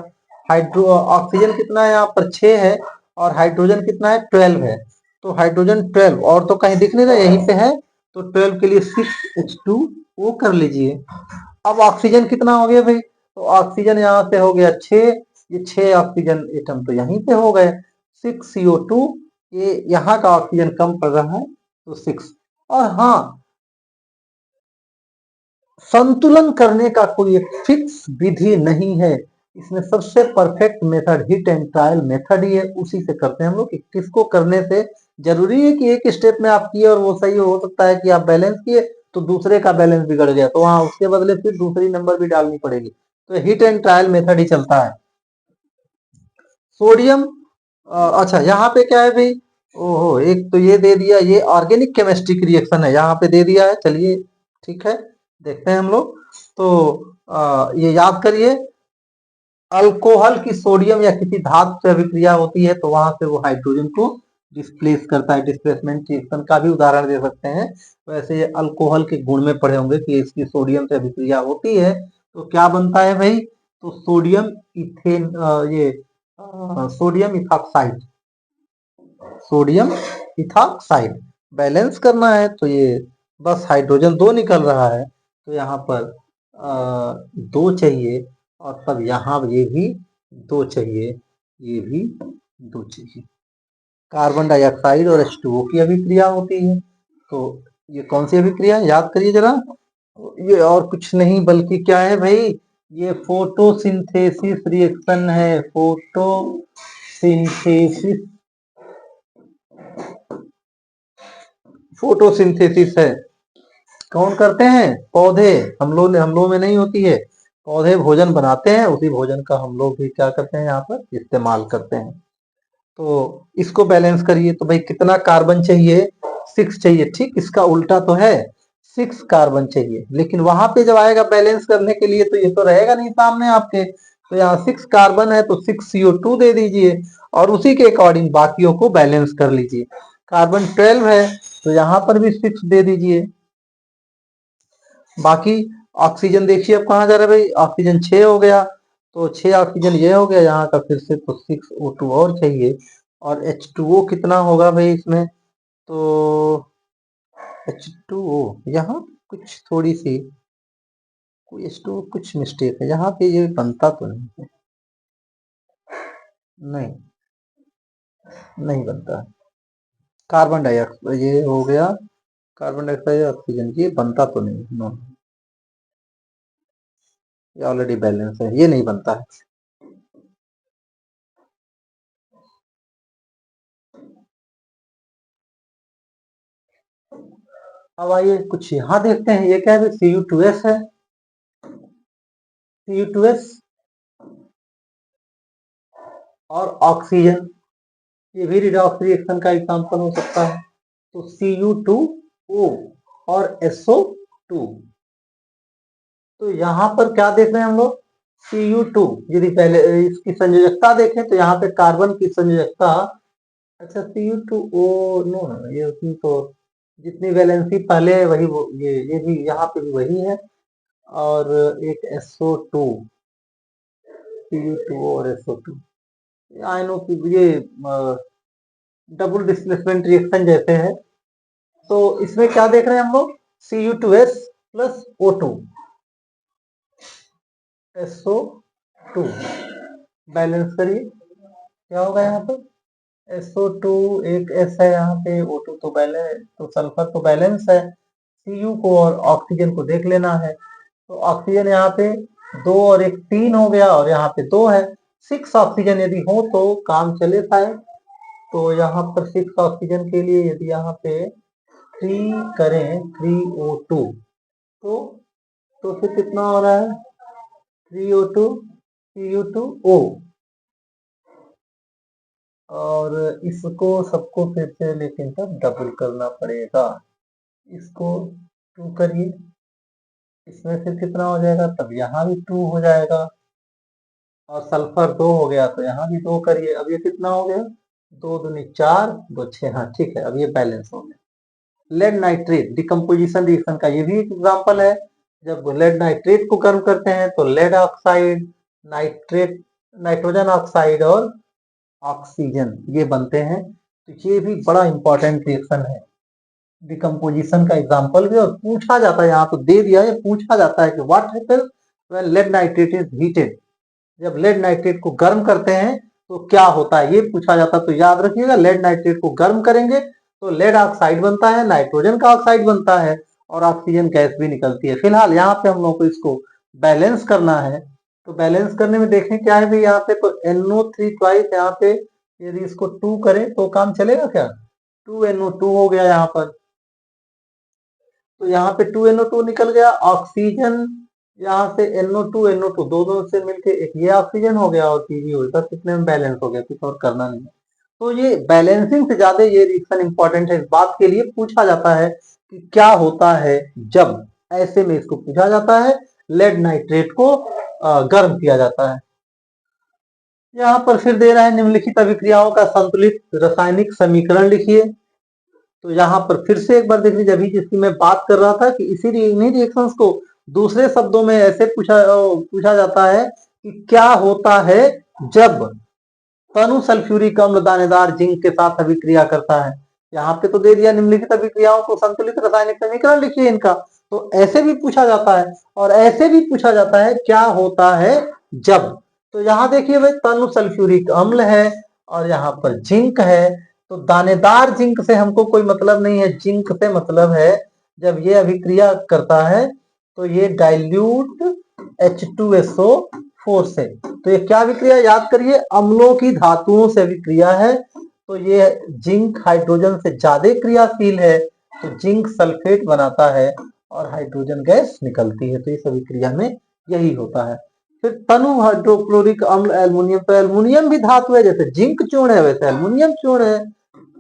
Speaker 1: ऑक्सीजन कितना है, यहाँ पर 6 है, और हाइड्रोजन कितना है, 12 है, तो हाइड्रोजन 12 और तो कहीं दिख नहीं रहा, यहीं पे है, तो 12 के लिए 6H2O कर लीजिए। अब ऑक्सीजन कितना हो गया भाई, तो ऑक्सीजन यहाँ से हो गया 6, ये 6 ऑक्सीजन एटम तो यहीं पे हो गए, 6 CO2, ये यहाँ का ऑक्सीजन कम पड़ रहा है तो 6। और हाँ, संतुलन करने का कोई एक फिक्स विधि नहीं है, इसमें सबसे perfect method hit and trial method ही है, उसी से करते हैं हम लोग कि किसको करने से जरूरी है कि एक स्टेप में आप किए और वो सही हो सकता है कि आप बैलेंस किए तो दूसरे का बैलेंस बिगड़ गया, तो वहां उसके बदले फिर दूसरी नंबर भी डालनी पड़ेगी, तो हिट एंड ट्रायल मेथड ही चलता है। सोडियम, अच्छा यहाँ पे क्या है भाई, ओहो एक तो ये दे दिया, ये ऑर्गेनिक केमिस्ट्री की रिएक्शन है, यहाँ पे दे दिया है, चलिए ठीक है देखते हैं हम लोग। तो ये याद करिए, अल्कोहल की सोडियम या किसी धातु से अभिक्रिया होती है तो वहां से वो हाइड्रोजन को डिस्प्लेस करता है, डिस्प्लेसमेंट रिएक्शन का भी उदाहरण दे सकते हैं। वैसे ये अल्कोहल के गुण में पढ़े होंगे कि इसकी सोडियम से अभिक्रिया होती है तो क्या बनता है भाई, तो sodium ethane sodium ethoxide, sodium ethoxide balance करना है तो ये बस हाइड्रोजन 2 निकल रहा है तो यहाँ पर 2 चाहिए और तब यहाँ ये भी 2 चाहिए, ये भी 2 चाहिए। कार्बन डाइऑक्साइड और H2O की अभिक्रिया होती है तो ये कौन सी अभिक्रिया है याद करिए जरा, ये और कुछ नहीं बल्कि क्या है भाई, ये फोटोसिंथेसिस रिएक्शन है, फोटोसिंथेसिस, फोटोसिंथेसिस है। कौन करते हैं, पौधे, हम लोग में नहीं होती है, पौधे भोजन बनाते हैं, उसी भोजन का हम लोग भी क्या करते हैं यहाँ पर इस्तेमाल करते हैं। तो इसको बैलेंस करिए तो भाई कितना कार्बन चाहिए, 6 चाहिए, ठीक इसका उल्टा तो है, 6 कार्बन चाहिए, लेकिन वहां पे जब आएगा बैलेंस करने के लिए तो ये तो रहेगा नहीं सामने आपके, तो यहाँ 6 कार्बन है तो 6 CO2 दे दीजिए और उसी के अकॉर्डिंग बाकियों को बैलेंस कर लीजिए। कार्बन 12 है तो यहाँ पर भी 6 दे दीजिए। बाकी ऑक्सीजन देखिए अब कहाँ जा रहा है भाई, ऑक्सीजन 6 हो गया तो 6 ऑक्सीजन ये हो गया यहाँ का, फिर से तो 6O2 और चाहिए और H2O कितना होगा भाई इसमें, तो H2O यहाँ कुछ थोड़ी सी कोई H2O कुछ मिस्टेक है यहाँ पे, ये बनता तो नहीं है, नहीं नहीं बनता है। कार्बन डाइऑक्साइड ये हो गया, कार्बन डाइऑक्साइड ऑक्सीजन ये बनता तो नहीं, नो ये ऑलरेडी बैलेंस है, ये नहीं बनता है। अब आइए कुछ यहाँ देखते हैं, ये क्या है, Cu2S है, Cu2S और ऑक्सीजन, ये भी रिडॉक्स रिएक्शन का एग्जांपल हो सकता है। तो Cu2O और SO2, तो यहाँ पर क्या देख रहे हैं हम लोग, Cu2 यदि पहले इसकी संयोजकता देखें तो यहाँ पे कार्बन की संयोजकता, अच्छा Cu2O नो नो ये उसमें तो जितनी वैलेंसी पहले है वही ये भी यहाँ पे भी वही है, और एक SO2, Cu2O और SO2 आयनों की ये डबल डिस्प्लेसमेंट रिएक्शन जैसे है। तो इसमें क्या देख रहे हैं हम लोग, Cu2S plus O2 SO2 balance करिए क्या होगा यहाँ पर, SO2 एक S है यहाँ पे, O2 तो बैलेंस, तो सल्फर तो बैलेंस है, Cu को और ऑक्सीजन को देख लेना है तो ऑक्सीजन यहाँ पे 2 और 1 3 हो गया और यहाँ पे 2 है, 6 ऑक्सीजन यदि हो तो काम चले पाए। तो यहाँ पर 6 ऑक्सीजन के लिए यदि यहाँ पे 3 करें 3O2 तो फिर कितना हो रहा है 3O2 Cu2O, और इसको सबको फिर से लेकिन तब डबल करना पड़ेगा, इसको 2 करिए, इसमें फिर कितना हो जाएगा, तब यहाँ भी 2 हो जाएगा और सल्फर 2 हो गया तो यहाँ भी 2 करिए, अब ये कितना हो गया, 2 दूनी 4 2 6, हाँ ठीक है अब ये बैलेंस हो गया। लेड नाइट्रेट डिकम्पोजिशन रिएक्शन का ये भी एक एग्जांपल है, जब लेड नाइट्रेट को गर्म करते हैं तो lead oxide, nitrate, nitrogen oxide और ऑक्सीजन ये बनते हैं, तो ये भी बड़ा इंपॉर्टेंट रिएक्शन है, डिकम्पोजिशन का एग्जांपल भी, और पूछा जाता है यहाँ तो दे दिया है, पूछा जाता है कि what happens when lead nitrate is heated, जब लेड नाइट्रेट को गर्म करते हैं तो क्या होता है ये पूछा जाता है, तो याद रखिएगा लेड नाइट्रेट को गर्म करेंगे तो लेड ऑक्साइड बनता है, नाइट्रोजन का ऑक्साइड बनता है और ऑक्सीजन गैस भी निकलती है। फिलहाल यहाँ पे हम लोग को इसको बैलेंस करना है, तो बैलेंस करने में देखें क्या है भाई, यहाँ पे तो NO3 ट्वाइस, यहाँ पे यदि इसको 2 करें तो काम चलेगा क्या, 2NO2 हो गया यहाँ पर, तो यहाँ पे 2NO2 निकल गया, ऑक्सीजन यहाँ से NO2 दोनों से मिलके एक ये ऑक्सीजन हो गया और पीवी हो गया, कितने में बैलेंस हो गया, कुछ और करना नहीं है। तो ये बैलेंसिंग से ज्यादा ये रिएक्शन इंपॉर्टेंट है, इस बात के लिए पूछा जाता है कि क्या होता है जब, ऐसे में इसको पूछा जाता है लेड नाइट्रेट को गर्म किया जाता है। यहाँ पर फिर दे रहा है निम्नलिखित अभिक्रियाओं का संतुलित रासायनिक समीकरण लिखिए। तो यहाँ पर फिर से एक बार देख लीजिए, अभी जिसकी मैं बात कर रहा था कि इन्हीं रिएक्शंस को दूसरे शब्दों में ऐसे पूछा जाता है कि क्या होता है जब तनु सल्फ्यूरिक अम्ल दानेदार जिंक के साथ अभिक्रिया करता है। यहाँ पे तो दे दिया निम्नलिखित अभिक्रियाओं को संतुलित रासायनिक समीकरण लिखिए इनका। तो ऐसे भी पूछा जाता है और ऐसे भी पूछा जाता है क्या होता है जब। तो यहाँ देखिए भाई, तनु सल्फ्यूरिक अम्ल है और यहाँ पर जिंक है। तो दानेदार जिंक से हमको कोई मतलब नहीं है, जिंक से मतलब है जब ये अभिक्रिया करता है तो ये डाइल्यूट H2SO4 से। तो ये क्या विक्रिया, याद करिए, अम्लों की धातुओं से विक्रिया है। तो ये जिंक हाइड्रोजन से ज्यादा क्रियाशील है, तो जिंक सल्फेट बनाता है और हाइड्रोजन गैस निकलती है। तो इस अभिक्रिया में यही होता है। फिर तनु हाइड्रोक्लोरिक अम्ल एल्युमिनियम, तो एल्युमिनियम भी धातु है, जैसे जिंक चूर्ण है वैसे एल्युमिनियम चूर्ण है।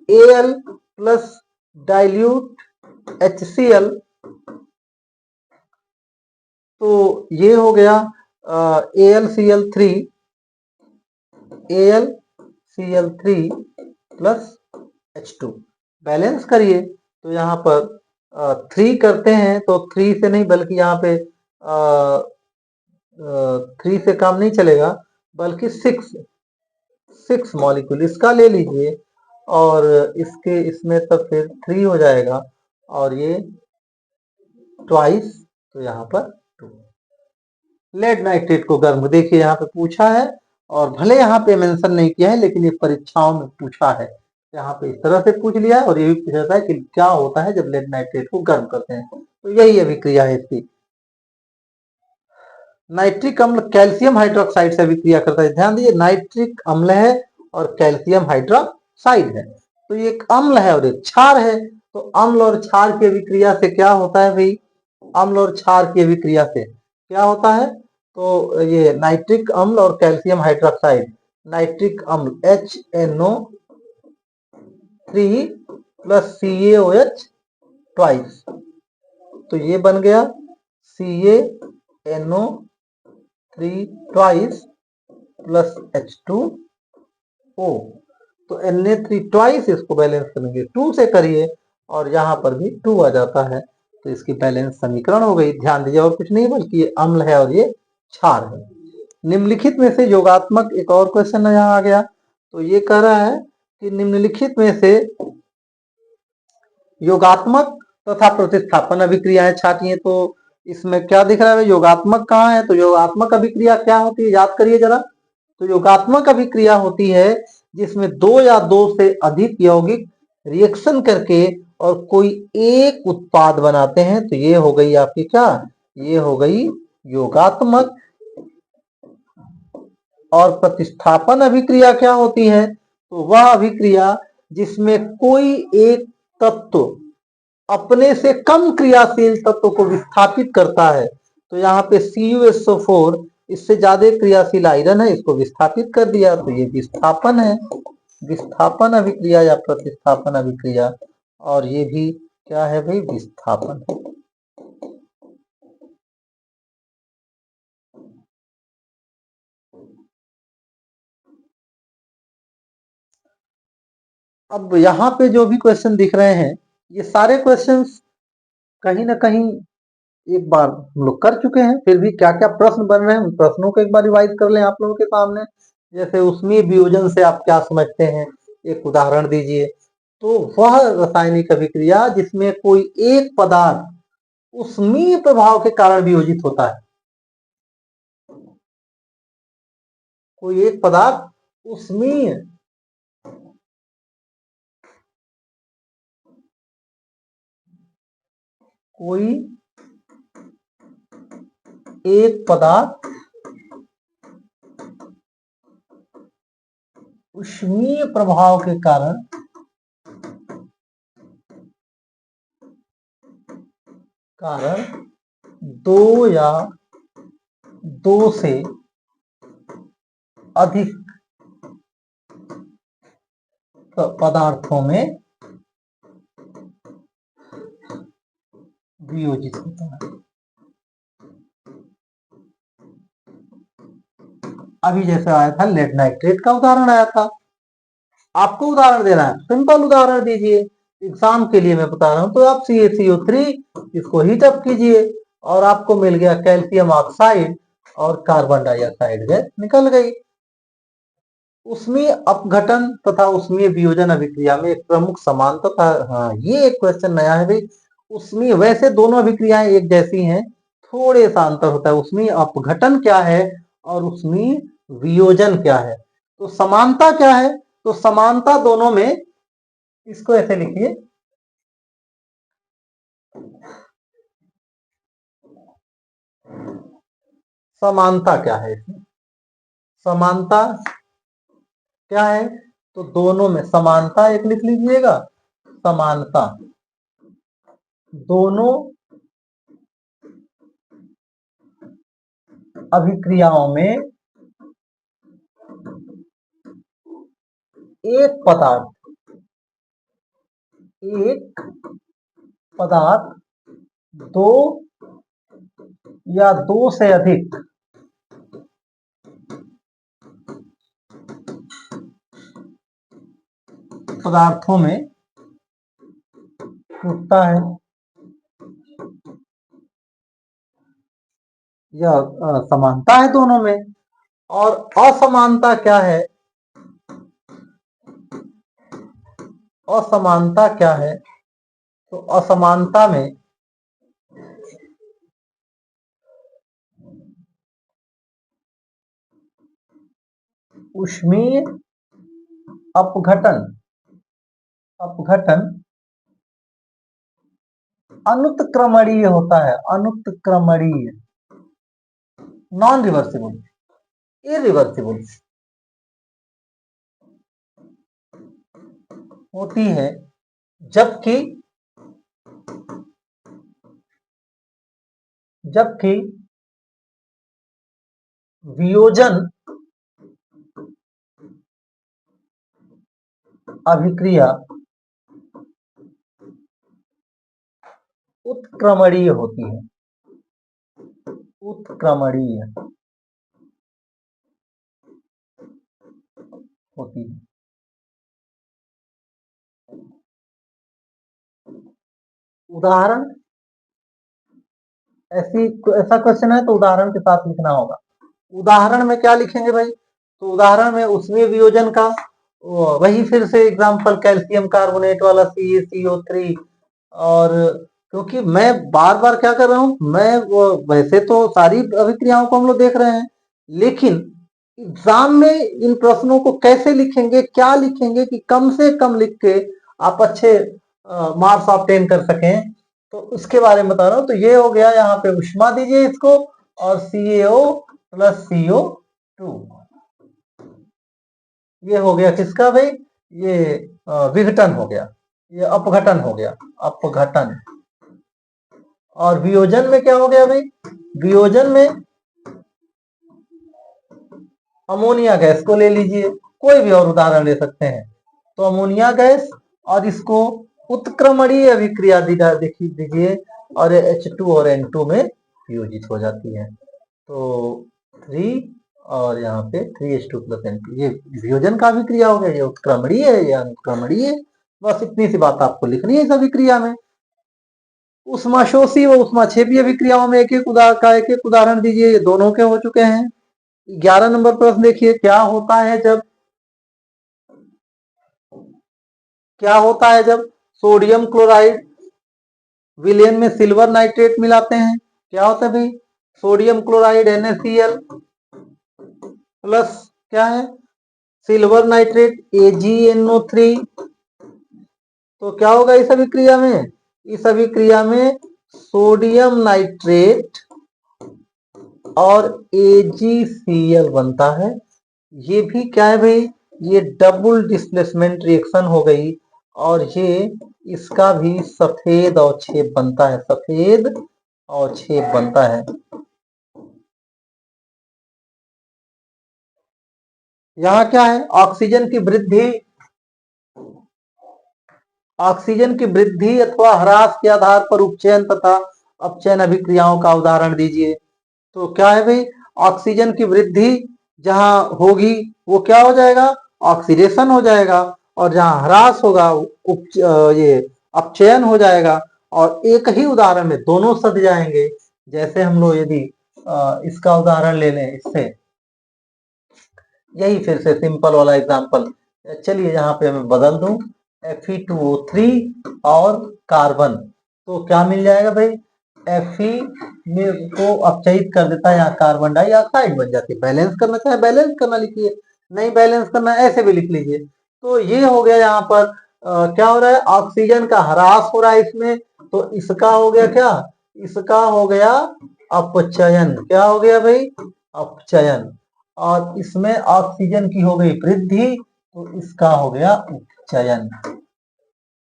Speaker 1: Al प्लस डाइल्यूट HCl, तो ये हो गया AlCl3 प्लस H2। बैलेंस करिए तो यहाँ पर 3 करते हैं तो 3 से नहीं बल्कि यहाँ पे 3 से काम नहीं चलेगा, बल्कि 6 मॉलिक्यूल इसका ले लीजिए और इसके इसमें तो फिर 3 हो जाएगा और ये ट्वाइस, तो यहाँ पर 2। लेड नाइट्रेट को गर्म, देखिए यहाँ पे पूछा है और भले यहाँ पे मेंशन नहीं किया है लेकिन ये परीक्षाओं में पूछा है। यहाँ पे इस तरह से पूछ लिया है और ये भी पूछा जाता है कि क्या होता है जब लेड नाइट्रेट को गर्म करते हैं। तो यही अभिक्रिया है इसकी। नाइट्रिक अम्ल कैल्शियम हाइड्रोक्साइड से अभिक्रिया करता है। ध्यान दीजिए, नाइट्रिक अम्ल है और कैल्शियम हाइड्रोक्साइड है, तो ये एक अम्ल है और एक क्षार है। तो अम्ल और क्षार की अभिक्रिया से क्या होता है भाई, अम्ल और क्षार की अभिक्रिया से क्या होता है, तो ये नाइट्रिक अम्ल और कैल्शियम हाइड्रोक्साइड, नाइट्रिक अम्ल HNO3 प्लस CaOH ट्वाइस, तो ये बन गया CaNO3 ट्वाइस प्लस H2O। तो Na3 ट्वाइस, इसको बैलेंस करेंगे 2 से करिए और यहाँ पर भी 2 आ जाता है, तो इसकी बैलेंस समीकरण हो गई। ध्यान दीजिए, और कुछ नहीं बल्कि ये अम्ल है और ये क्षार है। निम्नलिखित में से योगात्मक, एक और क्वेश्चन यहाँ आ गया। तो ये कह रहा है कि निम्नलिखित में से योगात्मक तथा प्रतिस्थापन अभिक्रियाएं छाटिए। तो इसमें क्या दिख रहा है, योगात्मक कहाँ है, तो योगात्मक अभिक्रिया क्या होती है, याद करिए जरा। तो योगात्मक अभिक्रिया होती है जिसमें 2 या 2 से अधिक यौगिक रिएक्शन करके और कोई एक उत्पाद बनाते हैं। तो ये हो गई आपकी क्या, ये हो गई योगात्मक। और प्रतिस्थापन अभिक्रिया क्या होती है, तो वह अभिक्रिया जिसमें कोई एक तत्व अपने से कम क्रियाशील तत्व को विस्थापित करता है। तो यहाँ पे CuSO4 इससे ज्यादा क्रियाशील आयरन है, इसको विस्थापित कर दिया, तो ये विस्थापन है, विस्थापन अभिक्रिया या प्रतिस्थापन अभिक्रिया। और ये भी क्या है भाई, विस्थापन। अब यहाँ पे जो भी क्वेश्चन दिख रहे हैं, ये सारे क्वेश्चंस कहीं ना कहीं एक बार हम लोग कर चुके हैं, फिर भी क्या क्या प्रश्न बन रहे हैं उन प्रश्नों को एक बार रिवाइज कर लें आप लोगों के सामने। जैसे उष्मीय वियोजन से आप क्या समझते हैं, एक उदाहरण दीजिए। तो वह रासायनिक अभिक्रिया जिसमें कोई एक पदार्थ उष्मीय प्रभाव के कारण वियोजित होता है, कोई एक पदार्थ उष्मीय कोई एक पदार्थ उष्मीय प्रभाव के कारण 2 या 2 से अधिक पदार्थों में वियोजित होता है। अभी जैसे आया था लेड नाइट्रेट का उदाहरण आया था। आपको उदाहरण देना है, सिंपल उदाहरण दीजिए, एग्जाम के लिए मैं बता रहा हूं। तो आप CaCO3 इसको हीट अप कीजिए और आपको मिल गया कैल्शियम ऑक्साइड और कार्बन डाइऑक्साइड गैस निकल गई। उष्मीय अपघटन तथा उष्मीय वियोजन अभिक्रिया में एक प्रमुख समानता था। हाँ, ये एक क्वेश्चन नया है भाई। उष्मीय, वैसे दोनों अभिक्रियाएं एक जैसी हैं, थोड़े सा अंतर होता है। उष्मीय अपघटन क्या है और उष्मीय वियोजन क्या है? तो समानता क्या है? तो समानता दोनों में, इसको ऐसे लिखिए, समानता क्या है इसमें? समानता क्या है? तो दोनों में समानता एक लिख लीजिएगा, समानता दोनों अभिक्रियाओं में एक पदार्थ दो या दो से अधिक पदार्थों में टूटता है। यह समानता है दोनों में। और असमानता क्या है? असमानता क्या है? तो असमानता में उष्मीय अपघटन अनुत्क्रमणीय होता है, अनुत्क्रमणीय, नॉन रिवर्सिबल, इरिवर्सिबल होती है। जबकि वियोजन अभिक्रिया उत्क्रमणीय होती है, उत्क्रमणीय होती है। उदाहरण, ऐसा क्वेश्चन है तो उदाहरण के साथ लिखना होगा। उदाहरण में क्या लिखेंगे भाई? तो उदाहरण में उष्मीय वियोजन का वही फिर से एग्जांपल कैल्शियम कार्बोनेट वाला CaCO3। और क्योंकि मैं बार बार क्या कर रहा हूं, मैं वैसे तो सारी अभिक्रियाओं को हम लोग देख रहे हैं, लेकिन एग्जाम में इन प्रश्नों को कैसे लिखेंगे, क्या लिखेंगे कि कम से कम लिख के आप अच्छे मार्क्स ऑब्टेन कर सकें, तो उसके बारे में बता रहा हूं। तो ये हो गया, यहाँ पे ऊष्मा दीजिए इसको, और CaO + CO2, ये हो गया किसका भाई? ये विघटन हो गया, ये अपघटन हो गया, अपघटन। और वियोजन में क्या हो गया भाई? वियोजन में अमोनिया गैस को ले लीजिए, कोई भी और उदाहरण ले सकते हैं। तो अमोनिया गैस, और इसको उत्क्रमणीय अभिक्रिया दीजिए, और H2 और N2 में वियोजित हो जाती है। तो 3 और यहाँ पे 3H2 + N2, ये वियोजन का अभिक्रिया हो गया। ये उत्क्रमणीय है या अनुत्क्रमणीय, बस इतनी सी बात आपको लिखनी है इस अभिक्रिया में। उष्माशोषी व उष्माक्षेपी अभिक्रियाओं में एक एक उदाहरण दीजिए। ये दोनों के हो चुके हैं। 11 नंबर प्रश्न देखिए, क्या होता है जब सोडियम क्लोराइड विलयन में सिल्वर नाइट्रेट मिलाते हैं? क्या होता है भाई? सोडियम क्लोराइड NaCl प्लस क्या है? Silver nitrate AgNO3। तो क्या होगा इस अभिक्रिया में? इस अभिक्रिया में सोडियम नाइट्रेट और AgCl बनता है। ये भी क्या है भाई? ये डबल डिस्प्लेसमेंट रिएक्शन हो गई, और ये इसका भी सफेद अवक्षेप बनता है, सफेद अवक्षेप बनता है। यहाँ क्या है? ऑक्सीजन की वृद्धि अथवा ह्रास के आधार पर उपचयन तथा अपचयन अभिक्रियाओं का उदाहरण दीजिए। तो क्या है भाई? ऑक्सीजन की वृद्धि जहां होगी वो क्या हो जाएगा, ऑक्सीडेशन हो जाएगा, और जहां ह्रास होगा ये अपचयन हो जाएगा। और एक ही उदाहरण में दोनों सद जाएंगे। जैसे हम लोग यदि इसका उदाहरण ले लें, इससे यही फिर से सिंपल वाला एग्जांपल, चलिए यहाँ पे मैं बदल दूं Fe2O3 और कार्बन, तो क्या मिल जाएगा भाई, Fe में को अपचयित कर देता है, यहाँ कार्बन डाइऑक्साइड बन जाती है। बैलेंस करना चाहे बैलेंस करना लिखिए, नहीं बैलेंस करना ऐसे भी लिख लीजिए। तो ये हो गया यहाँ पर क्या हो रहा है, ऑक्सीजन का ह्रास हो रहा है इसमें, तो इसका हो गया क्या, इसका हो गया अपचयन। क्या हो गया भाई, अपचयन। और इसमें ऑक्सीजन की हो गई वृद्धि, तो इसका हो गया उपचयन।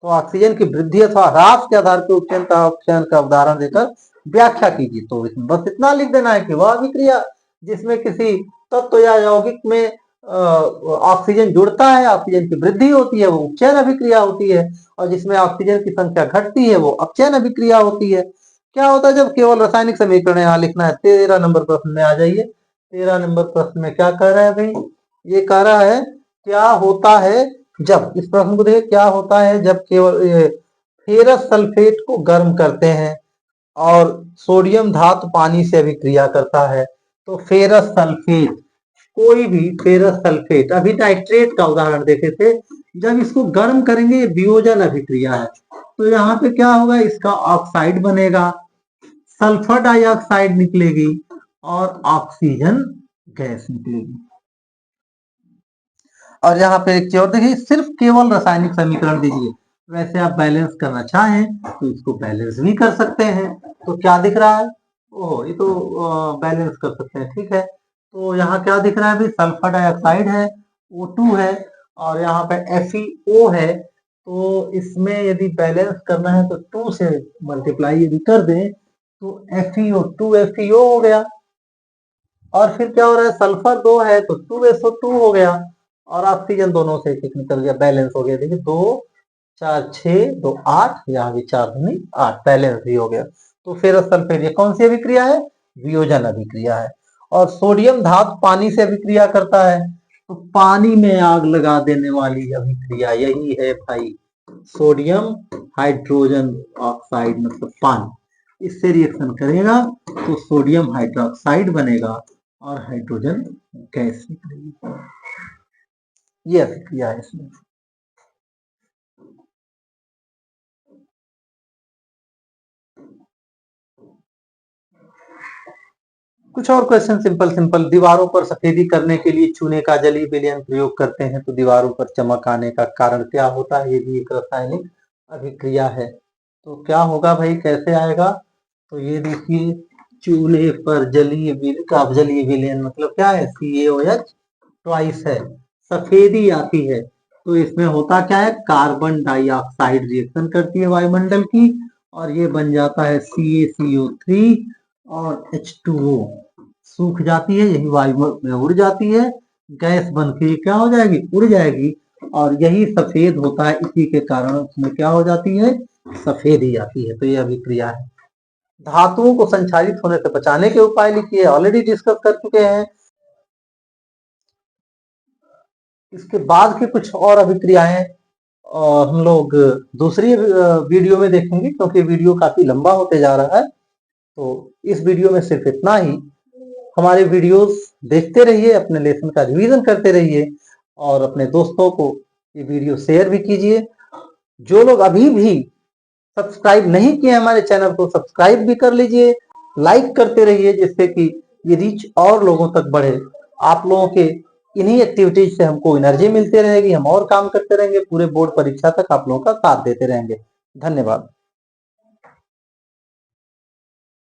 Speaker 1: तो ऑक्सीजन की वृद्धि अथवा ह्रास के आधार पर उपचयन का उदाहरण देकर व्याख्या कीजिए। तो इसमें बस इतना लिख देना है कि वह अभिक्रिया जिसमें किसी तत्व या यौगिक में ऑक्सीजन जुड़ता है, ऑक्सीजन की वृद्धि होती है, वो उपचयन अभिक्रिया होती है। और जिसमें ऑक्सीजन की संख्या घटती है, वो अपचयन अभिक्रिया होती है। क्या होता है जब केवल रासायनिक समीकरण यहाँ लिखना है। 13 नंबर प्रश्न में आ जाइए। 13 नंबर प्रश्न में क्या कह रहा है भाई, ये कह रहा है क्या होता है जब, इस प्रश्न को देखिए, क्या होता है जब केवल फेरस सल्फेट को गर्म करते हैं और सोडियम धातु पानी से अभिक्रिया करता है। तो फेरस सल्फेट, कोई भी फेरस सल्फेट, अभी नाइट्रेट का उदाहरण देखे थे, जब इसको गर्म करेंगे ये वियोजन अभिक्रिया है। तो यहाँ पे क्या होगा, इसका ऑक्साइड बनेगा, सल्फर डाइऑक्साइड निकलेगी और ऑक्सीजन गैस निकलेगी। और यहाँ पे एक चीज और देखिए, सिर्फ केवल रासायनिक समीकरण दीजिए। वैसे आप बैलेंस करना चाहें तो इसको बैलेंस भी कर सकते हैं। तो क्या दिख रहा है, ओह ये तो बैलेंस कर सकते हैं, ठीक है। तो यहाँ क्या दिख रहा है भाई, सल्फर डाइऑक्साइड है, O2 है, और यहाँ पे FeO है। तो इसमें यदि बैलेंस करना है तो 2 से मल्टीप्लाई यदि कर दें तो FeO 2FeO हो गया। और फिर क्या हो रहा है, सल्फर 2 है तो 2SO2 हो गया, और ऑक्सीजन दोनों से एक निकल गया, बैलेंस हो गया। देखिए 2 4 6 2 8, यहाँ भी 4 दूनी 8, बैलेंस भी हो गया। तो फेरस सल्फेट ये कौन सी अभिक्रिया है, वियोजन अभिक्रिया है। और सोडियम धातु पानी से अभिक्रिया करता है, तो पानी में आग लगा देने वाली अभिक्रिया यही है भाई, सोडियम हाइड्रोजन ऑक्साइड मतलब पानी, इससे रिएक्शन करेगा तो सोडियम हाइड्रोक्साइड बनेगा और हाइड्रोजन गैस निकलेगी। ये अभिक्रिया है इसमें। कुछ और क्वेश्चन सिंपल सिंपल, दीवारों पर सफेदी करने के लिए चूने का जलीय विलयन प्रयोग करते हैं तो दीवारों पर चमक आने का कारण क्या होता है, ये भी एक रासायनिक अभिक्रिया है। तो क्या होगा भाई, कैसे आएगा, तो ये देखिए चूल्हे पर जलीय विलयन मतलब क्या है, CaOH ट्वाइस है, सफेदी आती है। तो इसमें होता क्या है, कार्बन डाइऑक्साइड रिएक्शन करती है वायुमंडल की, और ये बन जाता है CaCO3 और H2O, सूख जाती है, यही वायु में उड़ जाती है, गैस बन के क्या हो जाएगी, उड़ जाएगी, और यही सफेद होता है। इसी के कारण उसमें क्या हो जाती है, सफेदी आती है। तो ये अभिक्रिया है। धातुओं को संक्षारित होने से बचाने के उपाय लिखिए, ऑलरेडी डिस्कस कर चुके हैं। इसके बाद की कुछ और अभिक्रियाएं हम लोग दूसरी वीडियो में देखेंगे, क्योंकि वीडियो काफी लंबा होते जा रहा है। तो इस वीडियो में सिर्फ इतना ही। हमारे वीडियोस देखते रहिए, अपने लेसन का रिवीजन करते रहिए, और अपने दोस्तों को ये वीडियो शेयर भी कीजिए। जो लोग अभी भी सब्सक्राइब नहीं किए हमारे चैनल को, सब्सक्राइब भी कर लीजिए, लाइक करते रहिए, जिससे कि ये रीच और लोगों तक बढ़े। आप लोगों के इन्हीं एक्टिविटीज से हमको एनर्जी मिलती रहेगी, हम और काम करते रहेंगे, पूरे बोर्ड परीक्षा तक आप लोगों का साथ देते रहेंगे। धन्यवाद।